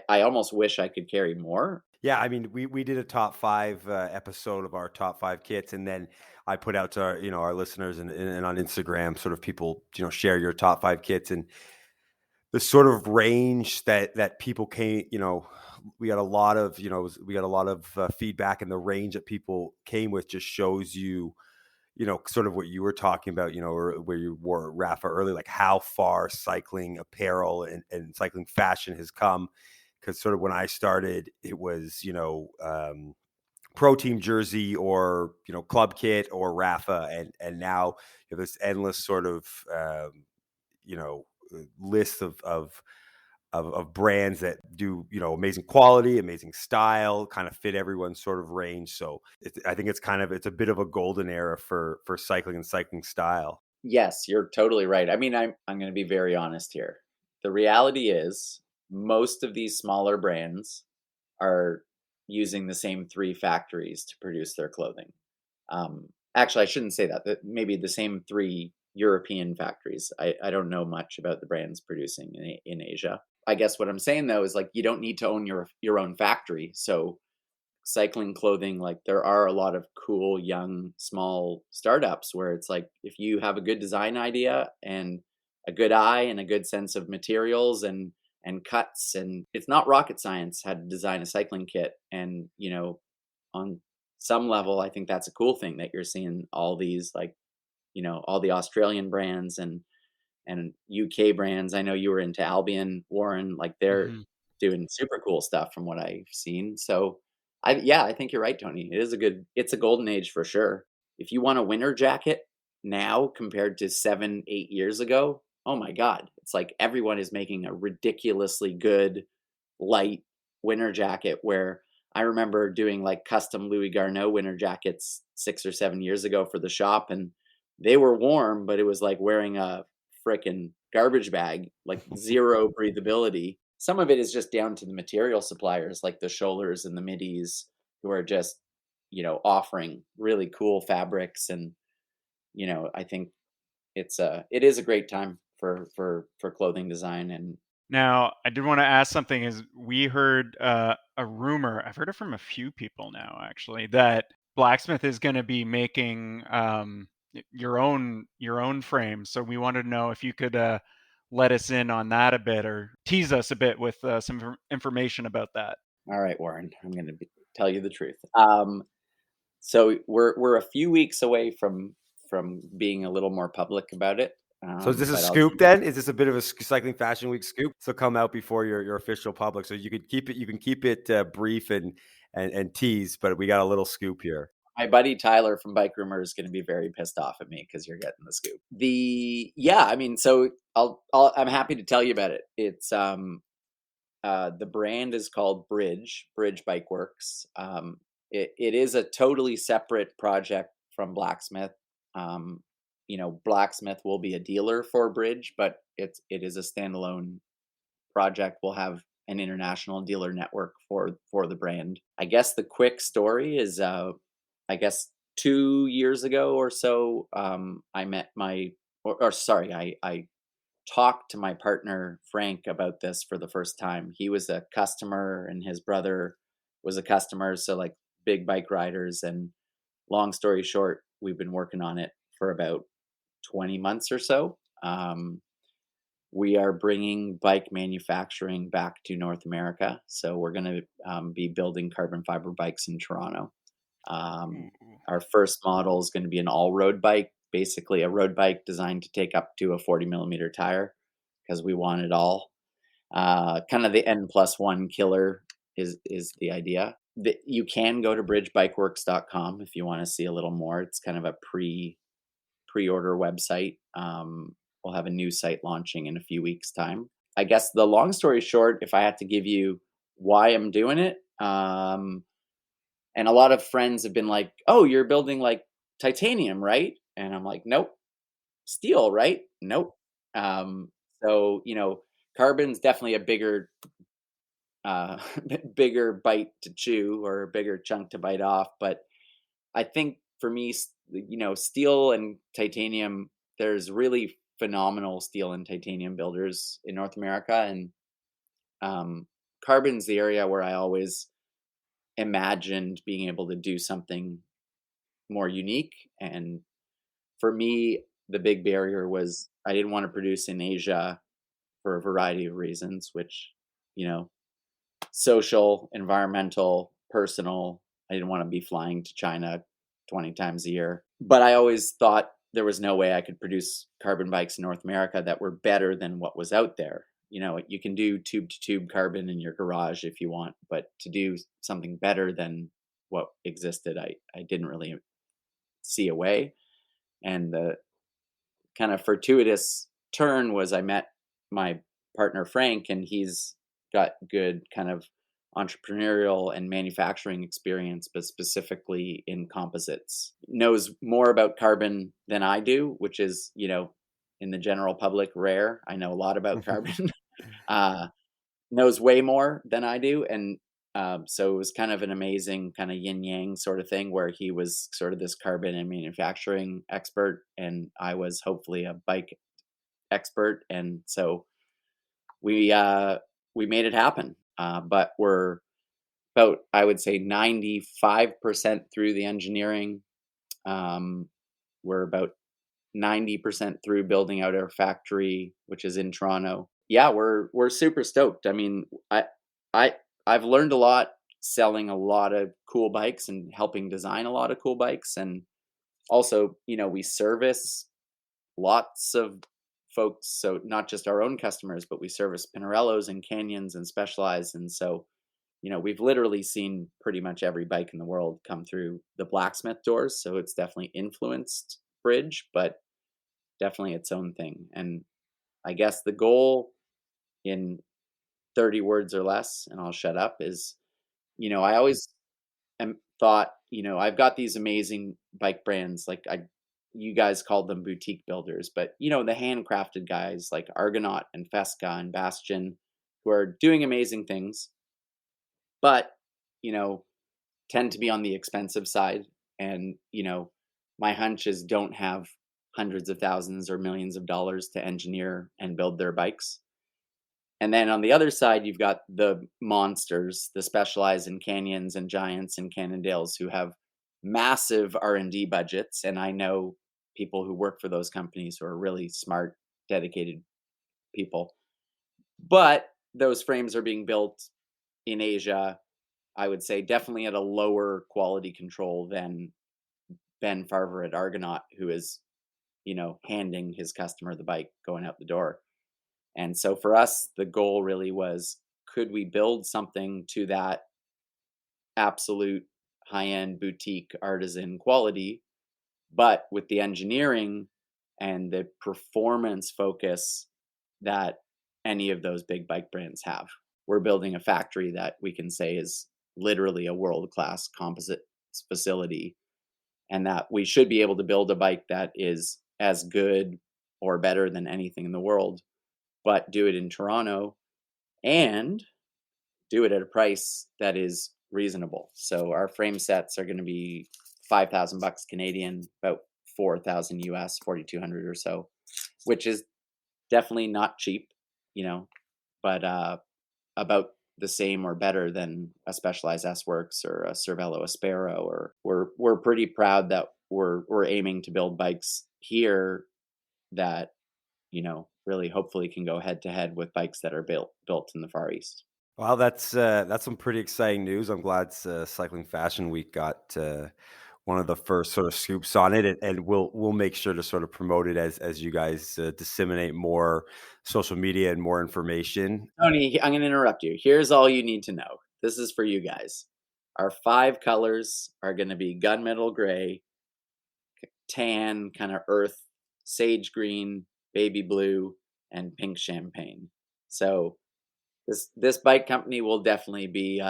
almost wish I could carry more. Yeah, I mean, we did a top 5 episode of our top 5 kits, and then I put out to our listeners and on Instagram, sort of people share your top 5 kits, and the sort of range that people came, we got a lot of feedback, and the range that people came with just shows you, sort of what you were talking about, or where you were, Rafa, early, like how far cycling apparel and cycling fashion has come. Because sort of when I started, it was, pro team jersey or, club kit or Rafa. And now you have this endless sort of, list of brands that do, amazing quality, amazing style, kind of fit everyone's sort of range. So I think it's a bit of a golden era for cycling and cycling style. Yes, you're totally right. I mean, I'm going to be very honest here. The reality is most of these smaller brands are using the same 3 factories to produce their clothing. Actually, I shouldn't say that. Maybe the same 3 European factories. I don't know much about the brands producing in Asia. I guess what I'm saying though is like you don't need to own your own factory. So cycling clothing, like there are a lot of cool young small startups where it's like if you have a good design idea and a good eye and a good sense of materials and cuts, and it's not rocket science how to design a cycling kit. And on some level I think that's a cool thing that you're seeing all these, like, all the Australian brands and UK brands. I know you were into Albion, Warren, like they're Mhm. doing super cool stuff from what I've seen. So I think you're right, Tony. It's a golden age for sure. If you want a winter jacket now compared to 7, 8 years ago, oh my God. It's like everyone is making a ridiculously good light winter jacket, where I remember doing like custom Louis Garneau winter jackets 6 or 7 years ago for the shop, and they were warm, but it was like wearing a freaking garbage bag, like zero breathability. Some of it is just down to the material suppliers like the Schollers and the Middies, who are just, offering really cool fabrics. And, I think it is a great time for clothing design. And Now, I did want to ask something. Is we heard a rumor? I've heard it from a few people now, actually, that Blacksmith is going to be making your own frame. So we wanted to know if you could let us in on that a bit, or tease us a bit with some information about that. all right, Warren, I'm going to tell you the truth. So we're a few weeks away from being a little more public about it. So is this a But scoop then? Is this a bit of a Cycling Fashion Week scoop? So come out before your official public. So you can keep it brief and tease, but we got a little scoop here. my buddy Tyler from Bike Rumor is going to be very pissed off at me because you're getting the scoop. Yeah, I mean, so I'm happy to tell you about it. It's the brand is called Bridge Bike Works. It is a totally separate project from Blacksmith. Blacksmith will be a dealer for Bridge, but it is a standalone project. We'll have an international dealer network for the brand. I guess the quick story is, I guess 2 years ago or so, I met I talked to my partner Frank about this for the first time. He was a customer and his brother was a customer, so like big bike riders. And long story short, we've been working on it for about 20 months or so. We are bringing bike manufacturing back to North America. So we're going to be building carbon fiber bikes in Toronto. Our first model is going to be an all-road bike, basically a road bike designed to take up to a 40 millimeter tire, because we want it all. Kind of the N+1 killer is the idea. You can go to bridgebikeworks.com if you want to see a little more. It's kind of a pre-order website. We'll have a new site launching in a few weeks' time. I guess the long story short, if I had to give you why I'm doing it, and a lot of friends have been like, "Oh, you're building like titanium, right?" And I'm like, "Nope." "Steel, right?" "Nope." So carbon's definitely a bigger uh, bigger bite to chew, or a bigger chunk to bite off. But I think for me, steel and titanium, there's really phenomenal steel and titanium builders in North America, and carbon's the area where I always imagined being able to do something more unique. And for me, the big barrier was I didn't want to produce in Asia for a variety of reasons, which, you know, social, environmental, personal. I didn't want to be flying to China 20 times a year. But I always thought there was no way I could produce carbon bikes in North America that were better than what was out there. You can do tube to tube carbon in your garage if you want, but to do something better than what existed, I didn't really see a way. And the kind of fortuitous turn was I met my partner Frank, and he's got good kind of entrepreneurial and manufacturing experience, but specifically in composites. Knows more about carbon than I do, which is, in the general public, rare. I know a lot about carbon. Knows way more than I do. And so it was kind of an amazing kind of yin yang sort of thing, where he was sort of this carbon and manufacturing expert, and I was hopefully a bike expert. And so we made it happen. But we're about, I would say, 95% through the engineering. We're about 90% through building out our factory, which is in Toronto. Yeah, we're super stoked. I mean, I've learned a lot selling a lot of cool bikes and helping design a lot of cool bikes. And also, we service lots of folks, so not just our own customers, but we service Pinarellos and Canyons and Specialized. And so, we've literally seen pretty much every bike in the world come through the Blacksmith doors. So it's definitely influenced Bridge, but definitely its own thing. And I guess the goal, in 30 words or less, and I'll shut up, is, I always thought, I've got these amazing bike brands, like you guys called them boutique builders, but the handcrafted guys like Argonaut and Fesca and Bastion, who are doing amazing things, but tend to be on the expensive side. And my hunch is don't have hundreds of thousands or millions of dollars to engineer and build their bikes. And then on the other side, you've got the monsters, the Specialized and Canyons and Giants and Cannondales, who have massive R&D budgets. And I know people who work for those companies who are really smart, dedicated people. But those frames are being built in Asia, I would say definitely at a lower quality control than Ben Farver at Argonaut, who is, handing his customer the bike going out the door. And so for us, the goal really was, could we build something to that absolute high-end boutique artisan quality, but with the engineering and the performance focus that any of those big bike brands have. We're building a factory that we can say is literally a world-class composite facility, and that we should be able to build a bike that is as good or better than anything in the world, but do it in Toronto and do it at a price that is reasonable. So our frame sets are going to be $5,000 Canadian, about 4,000 US, 4,200 or so, which is definitely not cheap, but about the same or better than a Specialized S-Works or a Cervelo Aspero. Or we're pretty proud that we're aiming to build bikes here that really hopefully can go head to head with bikes that are built in the Far East. Well, that's some pretty exciting news. I'm glad Cycling Fashion Week got one of the first sort of scoops on it, and we'll make sure to sort of promote it as you guys disseminate more social media and more information. Tony, I'm going to interrupt you. Here's all you need to know. This is for you guys. Our 5 colors are going to be gunmetal gray, tan, kind of earth, sage green, baby blue, and pink champagne. So this bike company will definitely be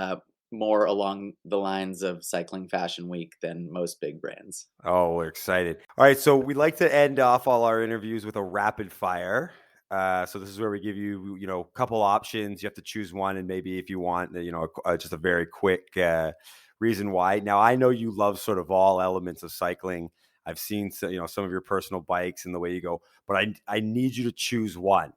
more along the lines of Cycling Fashion Week than most big brands. Oh, we're excited. All right, so we like to end off all our interviews with a rapid fire. So this is where we give you, a couple options. You have to choose one, and maybe if you want, just a very quick reason why. Now, I know you love sort of all elements of cycling. I've seen, some of your personal bikes and the way you go, but I need you to choose one.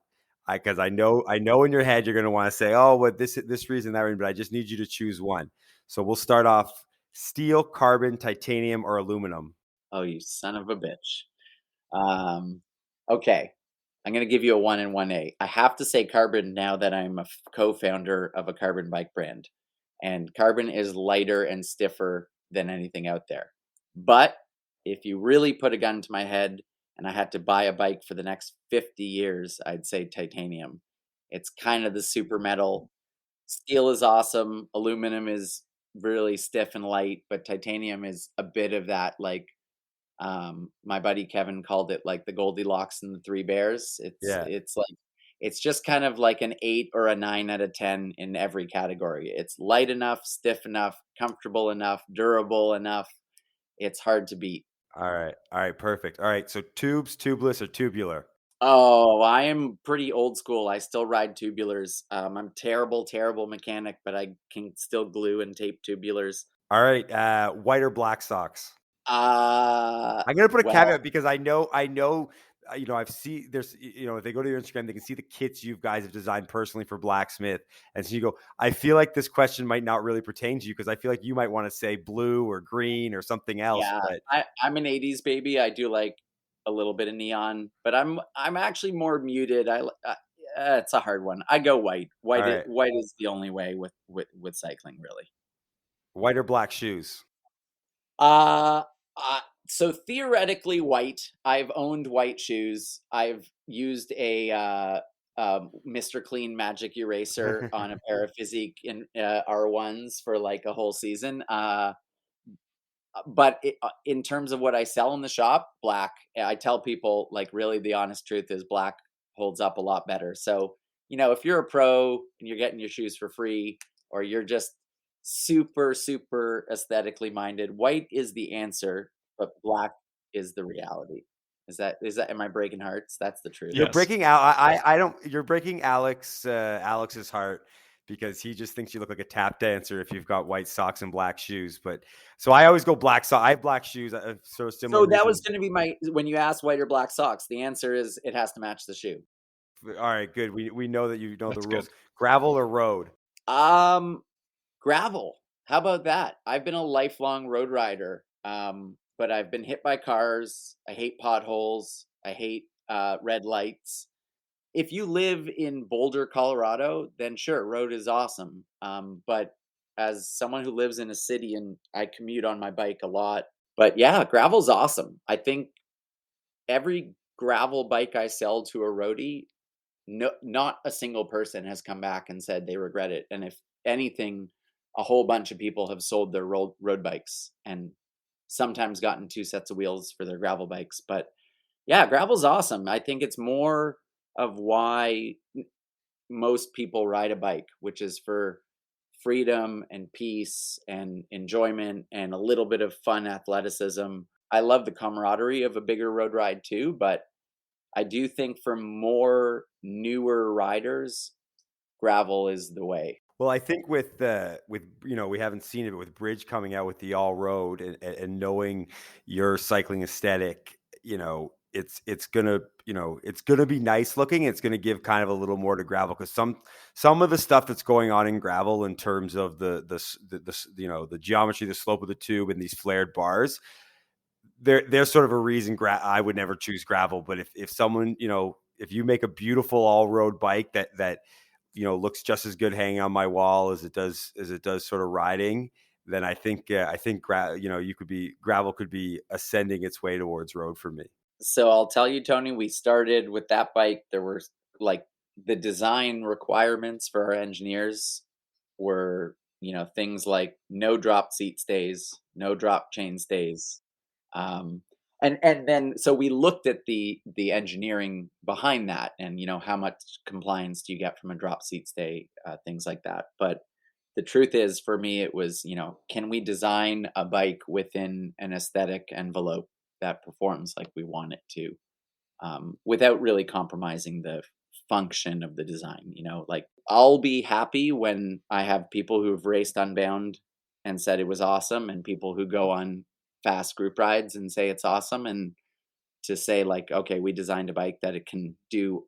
Because I know in your head you're going to want to say, oh, but this reason, that reason, but I just need you to choose one. So we'll start off: steel, carbon, titanium, or aluminum. Oh, you son of a bitch. Okay. I'm going to give you a 1 and 1A. I have to say carbon now that I'm a co-founder of a carbon bike brand. And carbon is lighter and stiffer than anything out there. But if you really put a gun to my head and I had to buy a bike for the next 50 years, I'd say titanium. It's kind of the super metal. Steel is awesome. Aluminum is really stiff and light, but titanium is a bit of that, like, my buddy Kevin called it like the Goldilocks and the Three Bears. It's just kind of like an 8 or a 9 out of 10 in every category. It's light enough, stiff enough, comfortable enough, durable enough. It's hard to beat. All right, perfect. All right, so tubes, tubeless, or tubular? Oh, I am pretty old school. I still ride tubulars. I'm terrible mechanic, but I can still glue and tape tubulars. All right, white or black socks? Uh, I'm gonna put a well, caveat because I know, I've seen there's, if they go to your Instagram, they can see the kits you guys have designed personally for Blacksmith, and so you go. I feel like this question might not really pertain to you because I feel like you might want to say blue or green or something else. yeah, But I'm an 80s baby. I do like a little bit of neon, but I'm actually more muted. It's a hard one. I go white. all right, White is the only way with cycling, really. white or black shoes? Uh, so theoretically white. I've owned white shoes. I've used a Mr. Clean Magic Eraser on a pair of Physique in R1s for like a whole season. But in terms of what I sell in the shop, black. I tell people, like, really the honest truth is black holds up a lot better. So, if you're a pro and you're getting your shoes for free, or you're just super aesthetically minded, white is the answer, but black is the reality. Is that am I breaking hearts? That's the truth. You're Yes. breaking out. I don't. You're breaking Alex's heart because he just thinks you look like a tap dancer if you've got white socks and black shoes. But so I always go black socks. I have black shoes. Sort of similar. So that was reasons. going to be when you asked white or black socks, the answer is it has to match the shoe. All right, good. We know that you know That's the rules. good. Gravel or road? Gravel. How about that? I've been a lifelong road rider, but I've been hit by cars. I hate potholes. I hate red lights. If you live in Boulder, Colorado, then sure, road is awesome. But as someone who lives in a city and I commute on my bike a lot, but yeah, gravel's awesome. I think every gravel bike I sell to a roadie, no, not a single person has come back and said they regret it. And if anything, a whole bunch of people have sold their road bikes and sometimes gotten 2 sets of wheels for their gravel bikes. But yeah, gravel's awesome. I think it's more of why most people ride a bike, which is for freedom and peace and enjoyment and a little bit of fun athleticism. I love the camaraderie of a bigger road ride too, but I do think for more newer riders, gravel is the way. Well, I think with we haven't seen it, but with Bridge coming out with the all road and knowing your cycling aesthetic, it's gonna be nice looking. It's gonna give kind of a little more to gravel because some of the stuff that's going on in gravel in terms of the geometry, the slope of the tube, and these flared bars. There's sort of a reason I would never choose gravel, but if someone, if you make a beautiful all road bike that looks just as good hanging on my wall as it does sort of riding, then I think gravel could be ascending its way towards road for me. So I'll tell you, Tony, we started with that bike. There were like the design requirements for our engineers were, things like no drop seat stays, no drop chain stays. And then so we looked at the engineering behind that, and how much compliance do you get from a drop seat stay, things like that. But the truth is, for me, it was, can we design a bike within an aesthetic envelope that performs like we want it to, without really compromising the function of the design? Like, I'll be happy when I have people who've raced Unbound and said it was awesome, and people who go on fast group rides and say it's awesome, and to say like, okay, we designed a bike that it can do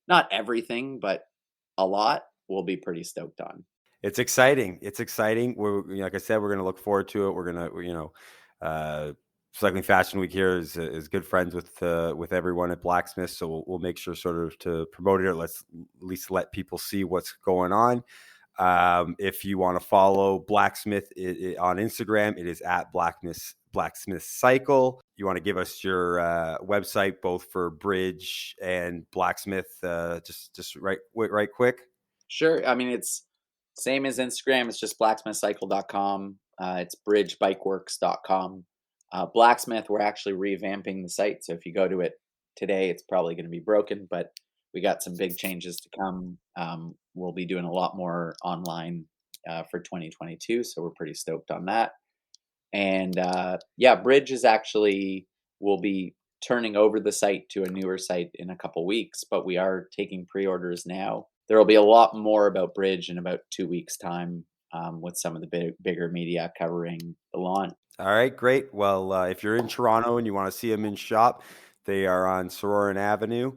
not everything, but a lot, we'll be pretty stoked on. It's exciting. We're, like I said, we're going to look forward to it. We're going to, Cycling Fashion Week here is good friends with everyone at Blacksmith, so we'll make sure sort of to promote it, or let's at least let people see what's going on. If you want to follow Blacksmith on Instagram, it is at Blacksmith Cycle. You want to give us your website both for Bridge and Blacksmith, just right quick? Sure. I mean, it's same as Instagram. It's just blacksmithcycle.com. It's bridgebikeworks.com. Blacksmith, we're actually revamping the site. So if you go to it today, it's probably going to be broken, but we got some big changes to come. We'll be doing a lot more online for 2022. So we're pretty stoked on that. And Bridge is actually, we'll be turning over the site to a newer site in a couple weeks, but we are taking pre-orders now. There will be a lot more about Bridge in about 2 weeks' time, with some of the bigger media covering the launch. All right, great. Well, if you're in Toronto and you want to see them in shop, they are on Sororan Avenue.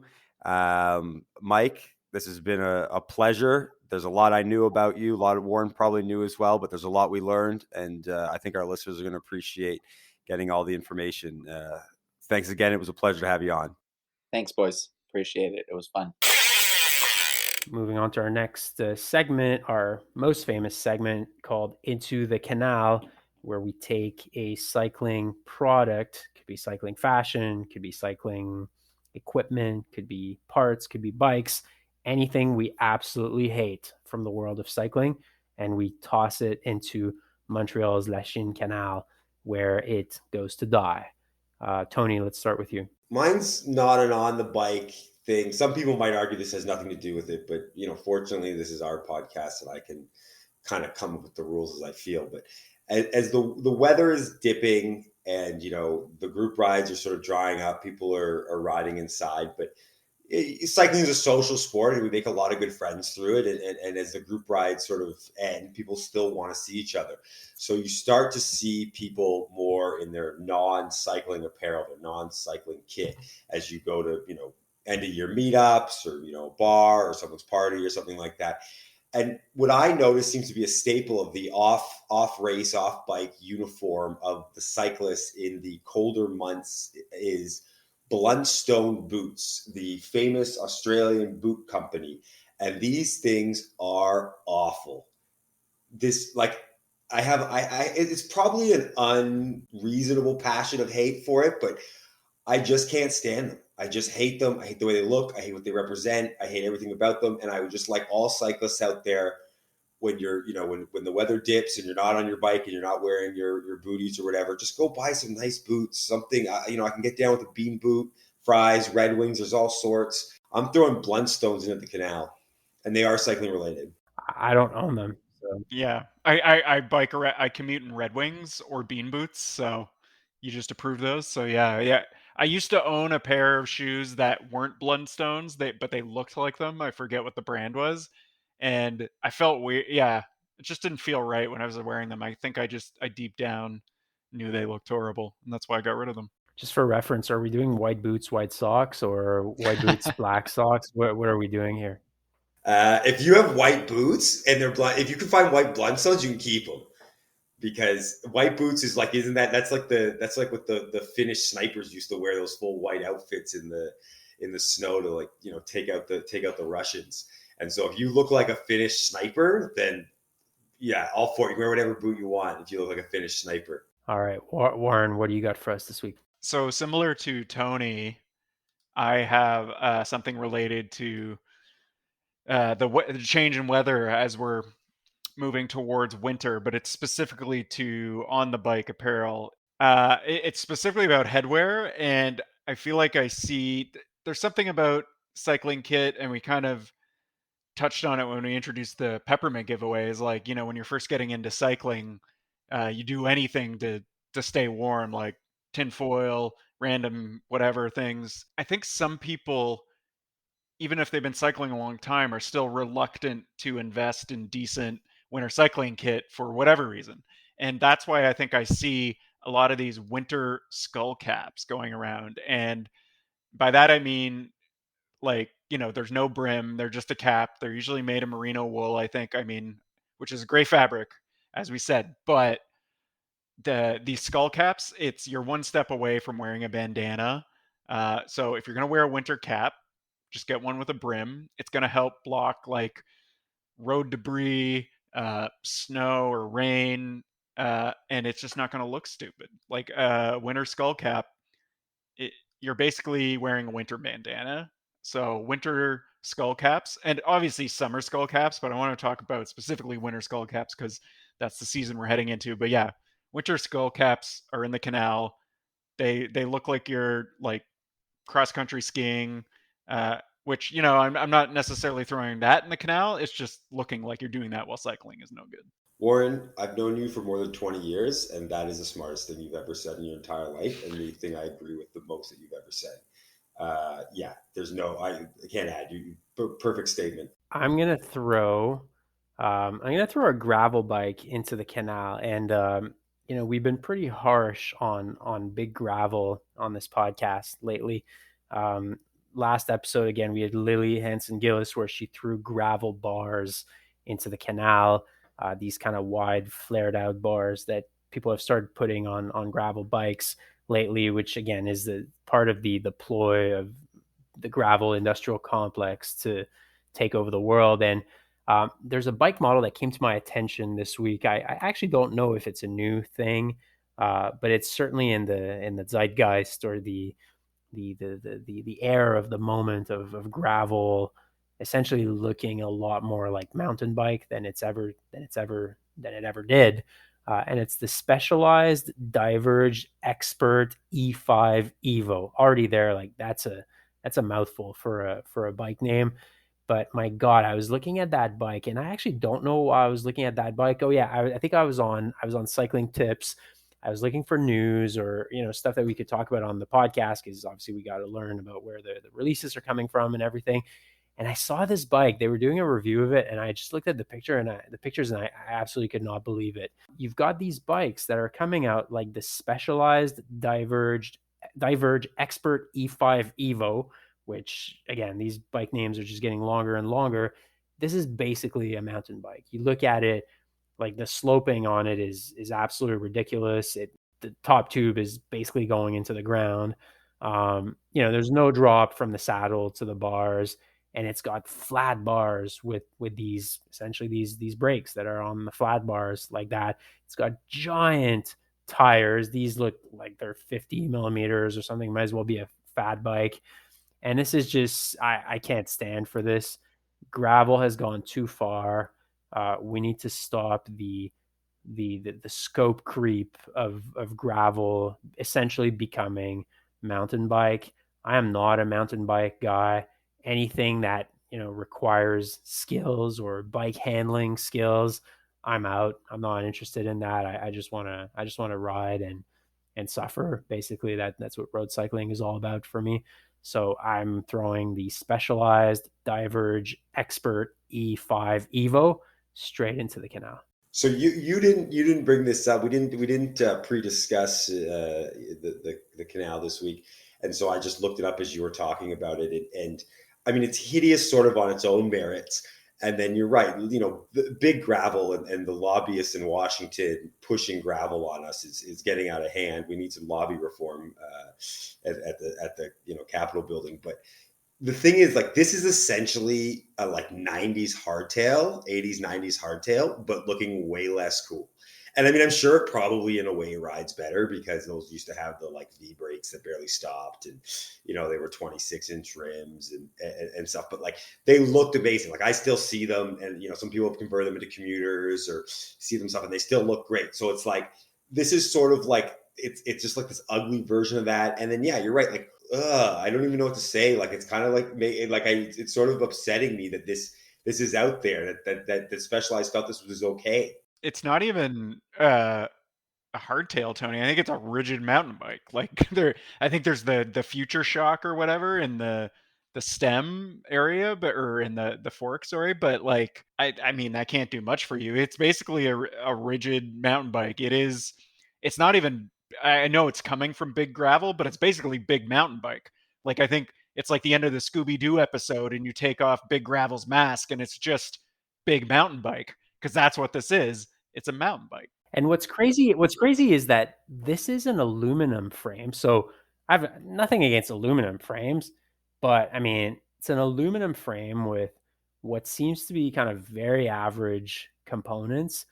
Mike, this has been a pleasure. There's a lot I knew about you. A lot of Warren probably knew as well, but there's a lot we learned. And I think our listeners are going to appreciate getting all the information. Thanks again. It was a pleasure to have you on. Thanks, boys. Appreciate it. It was fun. Moving on to our next segment, our most famous segment called Into the Canal, where we take a cycling product, could be cycling fashion, could be cycling equipment, could be parts, could be bikes, anything we absolutely hate from the world of cycling, and we toss it into Montreal's Lachine Canal, where it goes to die. Tony, let's start with you. Mine's not an on the bike thing. Some people might argue this has nothing to do with it, but fortunately, this is our podcast, and I can kind of come up with the rules as I feel. But as the weather is dipping, and the group rides are sort of drying up, people are riding inside, but cycling is a social sport, and we make a lot of good friends through it. And as the group rides sort of end, people still want to see each other. So you start to see people more in their non-cycling apparel, their non-cycling kit, as you go to, end of year meetups or, a bar or someone's party or something like that. And what I noticed seems to be a staple of the off race, off bike uniform of the cyclists in the colder months is Bluntstone boots, the famous Australian boot company. And these things are awful. It's probably an unreasonable passion of hate for it, but I just can't stand them. I just hate them. I hate the way they look. I hate what they represent. I hate everything about them. And I would just like all cyclists out there, when you're, when the weather dips and you're not on your bike and you're not wearing your booties or whatever, just go buy some nice boots, something, I can get down with a bean boot, Fries, Red Wings, there's all sorts. I'm throwing Bluntstones into the canal, and they are cycling related. I don't own them. So. Yeah, I bike around, I commute in Red Wings or bean boots, so you just approve those. So yeah. I used to own a pair of shoes that weren't Bluntstones, but they looked like them. I forget what the brand was, and I felt weird. Yeah, it just didn't feel right when I was wearing them. I think I deep down knew they looked horrible, and that's why I got rid of them. Just for reference, are we doing white boots, white socks, or white boots, black socks? What are we doing here? If you have white boots and they're if you can find white Bluntstones, you can keep them. Because white boots is like, that's like what the Finnish snipers used to wear, those full white outfits in the snow to take out the Russians. And so if you look like a Finnish sniper, then Yeah, all for it. You can wear whatever boot you want if you look like a Finnish sniper. All right, Warren, what do you got for us this week? So similar to Tony, I have something related to the change in weather as we're moving towards winter, but it's specifically to on the bike apparel. It's specifically about headwear, and I feel like there's something about cycling kit, and we kind of touched on it when we introduced the peppermint giveaways. Like, when you're first getting into cycling, you do anything to stay warm, like tinfoil, random whatever things. I think some people, even if they've been cycling a long time, are still reluctant to invest in decent winter cycling kit for whatever reason. And that's why I think I see a lot of these winter skull caps going around. And by that, I mean, like, there's no brim, they're just a cap. They're usually made of merino wool, I think. I mean, which is a great fabric, as we said. But these skull caps, you're one step away from wearing a bandana. So if you're going to wear a winter cap, just get one with a brim. It's going to help block like road debris, snow or rain, and it's just not going to look stupid. Like a winter skull cap, you're basically wearing a winter bandana. So winter skull caps, and obviously summer skull caps, but I want to talk about specifically winter skull caps because that's the season we're heading into. But yeah, winter skull caps are in the canal. They look like you're like cross country skiing, which I'm not necessarily throwing that in the canal. It's just looking like you're doing that while cycling is no good. Warren, I've known you for more than 20 years, and that is the smartest thing you've ever said in your entire life, and the thing I agree with the most that you've ever said. Yeah, I can't add. Perfect statement. I'm gonna throw a gravel bike into the canal, and we've been pretty harsh on big gravel on this podcast lately. Last episode, again, we had Lily Hansen Gillis where she threw gravel bars into the canal. These kind of wide, flared out bars that people have started putting on gravel bikes lately, which again is the part of the ploy of the gravel industrial complex to take over the world. And there's a bike model that came to my attention this week. I actually don't know if it's a new thing, but it's certainly in the zeitgeist or the air of the moment of gravel, essentially looking a lot more like mountain bike than it ever did. And it's the Specialized Diverge Expert E5 Evo. Already there, like that's a mouthful for a bike name. But my God, I was looking at that bike, and I actually don't know why I was looking at that bike. Oh yeah, I think I was on Cycling Tips. I was looking for news or stuff that we could talk about on the podcast, because obviously we got to learn about where the releases are coming from and everything. And I saw this bike. They were doing a review of it, and I just looked at the pictures, and I absolutely could not believe it. You've got these bikes that are coming out like the Specialized Diverge Expert E5 Evo, which again, these bike names are just getting longer and longer. This is basically a mountain bike. You look at it, like the sloping on it is absolutely ridiculous. The top tube is basically going into the ground. There's no drop from the saddle to the bars, and it's got flat bars with these essentially these brakes that are on the flat bars like that. It's got giant tires. These look like they're 50 millimeters or something. Might as well be a fat bike. And this is just, I can't stand for this. Gravel has gone too far. We need to stop the scope creep of gravel essentially becoming mountain bike. I am not a mountain bike guy. Anything that requires skills or bike handling skills, I'm out. I'm not interested in that. I just want to ride and suffer. Basically, that's what road cycling is all about for me. So I'm throwing the Specialized Diverge Expert E5 Evo straight into the canal. So you didn't bring this up. We didn't pre-discuss the canal this week, and so I just looked it up as you were talking about it. And I mean, it's hideous sort of on its own merits. And then you're right, the big gravel and the lobbyists in Washington pushing gravel on us is getting out of hand. We need some lobby reform at the Capitol building. But the thing is, like, this is essentially a like 90s hardtail, 80s, 90s hardtail, but looking way less cool. And I mean, I'm sure it probably in a way rides better because those used to have the like V brakes that barely stopped, and they were 26-inch rims and stuff. But like, they looked amazing. Like, I still see them, and some people convert them into commuters or see them stuff, and they still look great. So it's like, this is sort of like, it's just like this ugly version of that. And then yeah, you're right. Like, I don't even know what to say. Like, it's kind of like, it's sort of upsetting me that this is out there, that Specialized felt this was okay. It's not even a hardtail, Tony. I think it's a rigid mountain bike. Like, I think there's the future shock or whatever in the stem area, or in the fork, sorry. But like, I mean, that can't do much for you. It's basically a rigid mountain bike. It's not even, I know it's coming from Big Gravel, but it's basically Big Mountain Bike. Like, I think it's like the end of the Scooby-Doo episode and you take off Big Gravel's mask and it's just Big Mountain Bike, because that's what this is. It's a mountain bike. And what's crazy is that this is an aluminum frame. So I've nothing against aluminum frames, but I mean, it's an aluminum frame with what seems to be kind of very average components,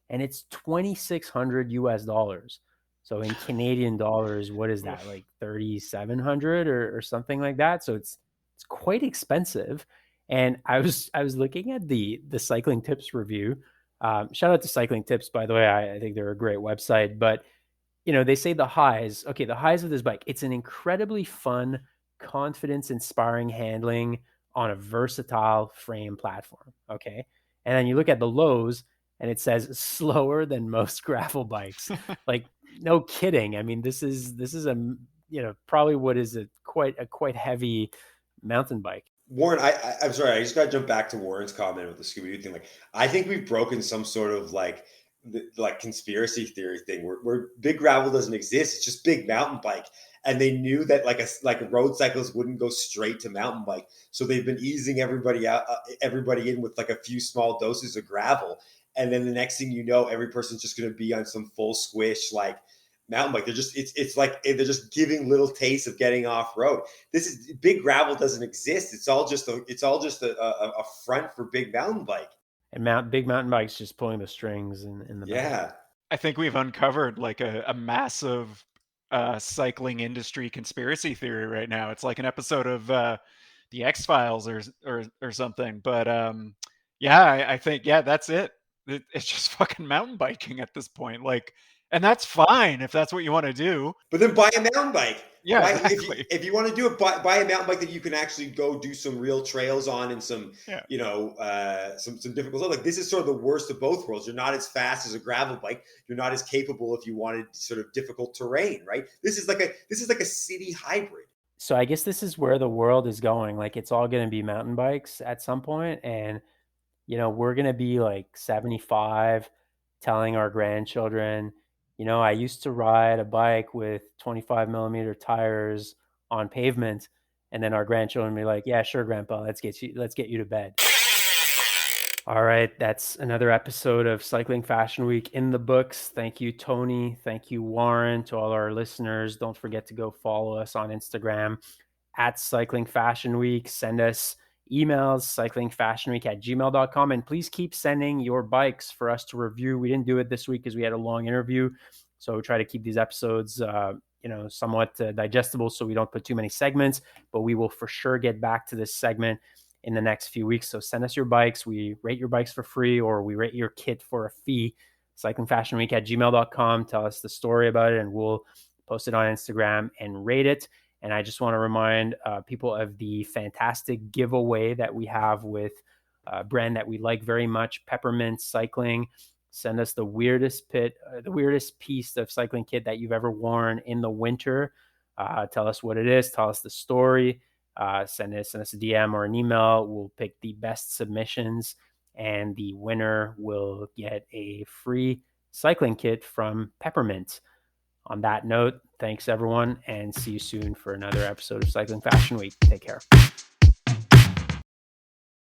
and it's $2,600 US. So in Canadian dollars, what is that, like 3,700 or something like that? So it's quite expensive. And I was looking at the Cycling Tips review. Shout out to Cycling Tips, by the way. I think they're a great website. But they say the highs of this bike: it's an incredibly fun, confidence-inspiring handling on a versatile frame platform. Okay, and then you look at the lows, and it says slower than most gravel bikes. Like, no kidding. I mean, this is a probably what is a quite heavy mountain bike. Warren, I'm sorry, I just got to jump back to Warren's comment with the Scooby-Doo thing. Like, I think we've broken some sort of like conspiracy theory thing where Big Gravel doesn't exist. It's just Big Mountain Bike. And they knew that like road cyclists wouldn't go straight to mountain bike. So they've been easing everybody in with like a few small doses of gravel. And then the next thing you know, every person's just going to be on some full squish, like, mountain bike. They're just, it's like they're just giving little tastes of getting off road. This is Big Gravel doesn't exist. It's all just a front for Big Mountain Bike. And Big Mountain Bike's just pulling the strings in the back. Yeah. I think we've uncovered like a massive cycling industry conspiracy theory right now. It's like an episode of the X-Files or something. But yeah, I think, yeah, that's it. It's just fucking mountain biking at this point. Like, and that's fine if that's what you want to do. But then buy a mountain bike. Yeah, exactly. If you want to do it, buy a mountain bike that you can actually go do some real trails on, and some, some difficult stuff. Like, this is sort of the worst of both worlds. You're not as fast as a gravel bike. You're not as capable if you wanted sort of difficult terrain, right? This is like a city hybrid. So I guess this is where the world is going. Like, it's all going to be mountain bikes at some point, and we're going to be like 75, telling our grandchildren, I used to ride a bike with 25 millimeter tires on pavement. And then our grandchildren be like, yeah, sure, Grandpa, let's get you to bed. All right. That's another episode of Cycling Fashion Week in the books. Thank you, Tony. Thank you, Warren. To all our listeners, don't forget to go follow us on Instagram at Cycling Fashion Week. Send us emails, cyclingfashionweek@gmail.com, and please keep sending your bikes for us to review. We didn't do it this week because we had a long interview, so we try to keep these episodes somewhat digestible so we don't put too many segments, but we will for sure get back to this segment in the next few weeks. So send us your bikes. We rate your bikes for free, or we rate your kit for a fee. cyclingfashionweek@gmail.com. Tell us the story about it and we'll post it on Instagram and rate it. And I just want to remind people of the fantastic giveaway that we have with a brand that we like very much, Peppermint Cycling. Send us the weirdest piece of cycling kit that you've ever worn in the winter. Tell us what it is. Tell us the story. Send us a DM or an email. We'll pick the best submissions, and the winner will get a free cycling kit from Peppermint. On that note, thanks everyone, and see you soon for another episode of Cycling Fashion Week. Take care.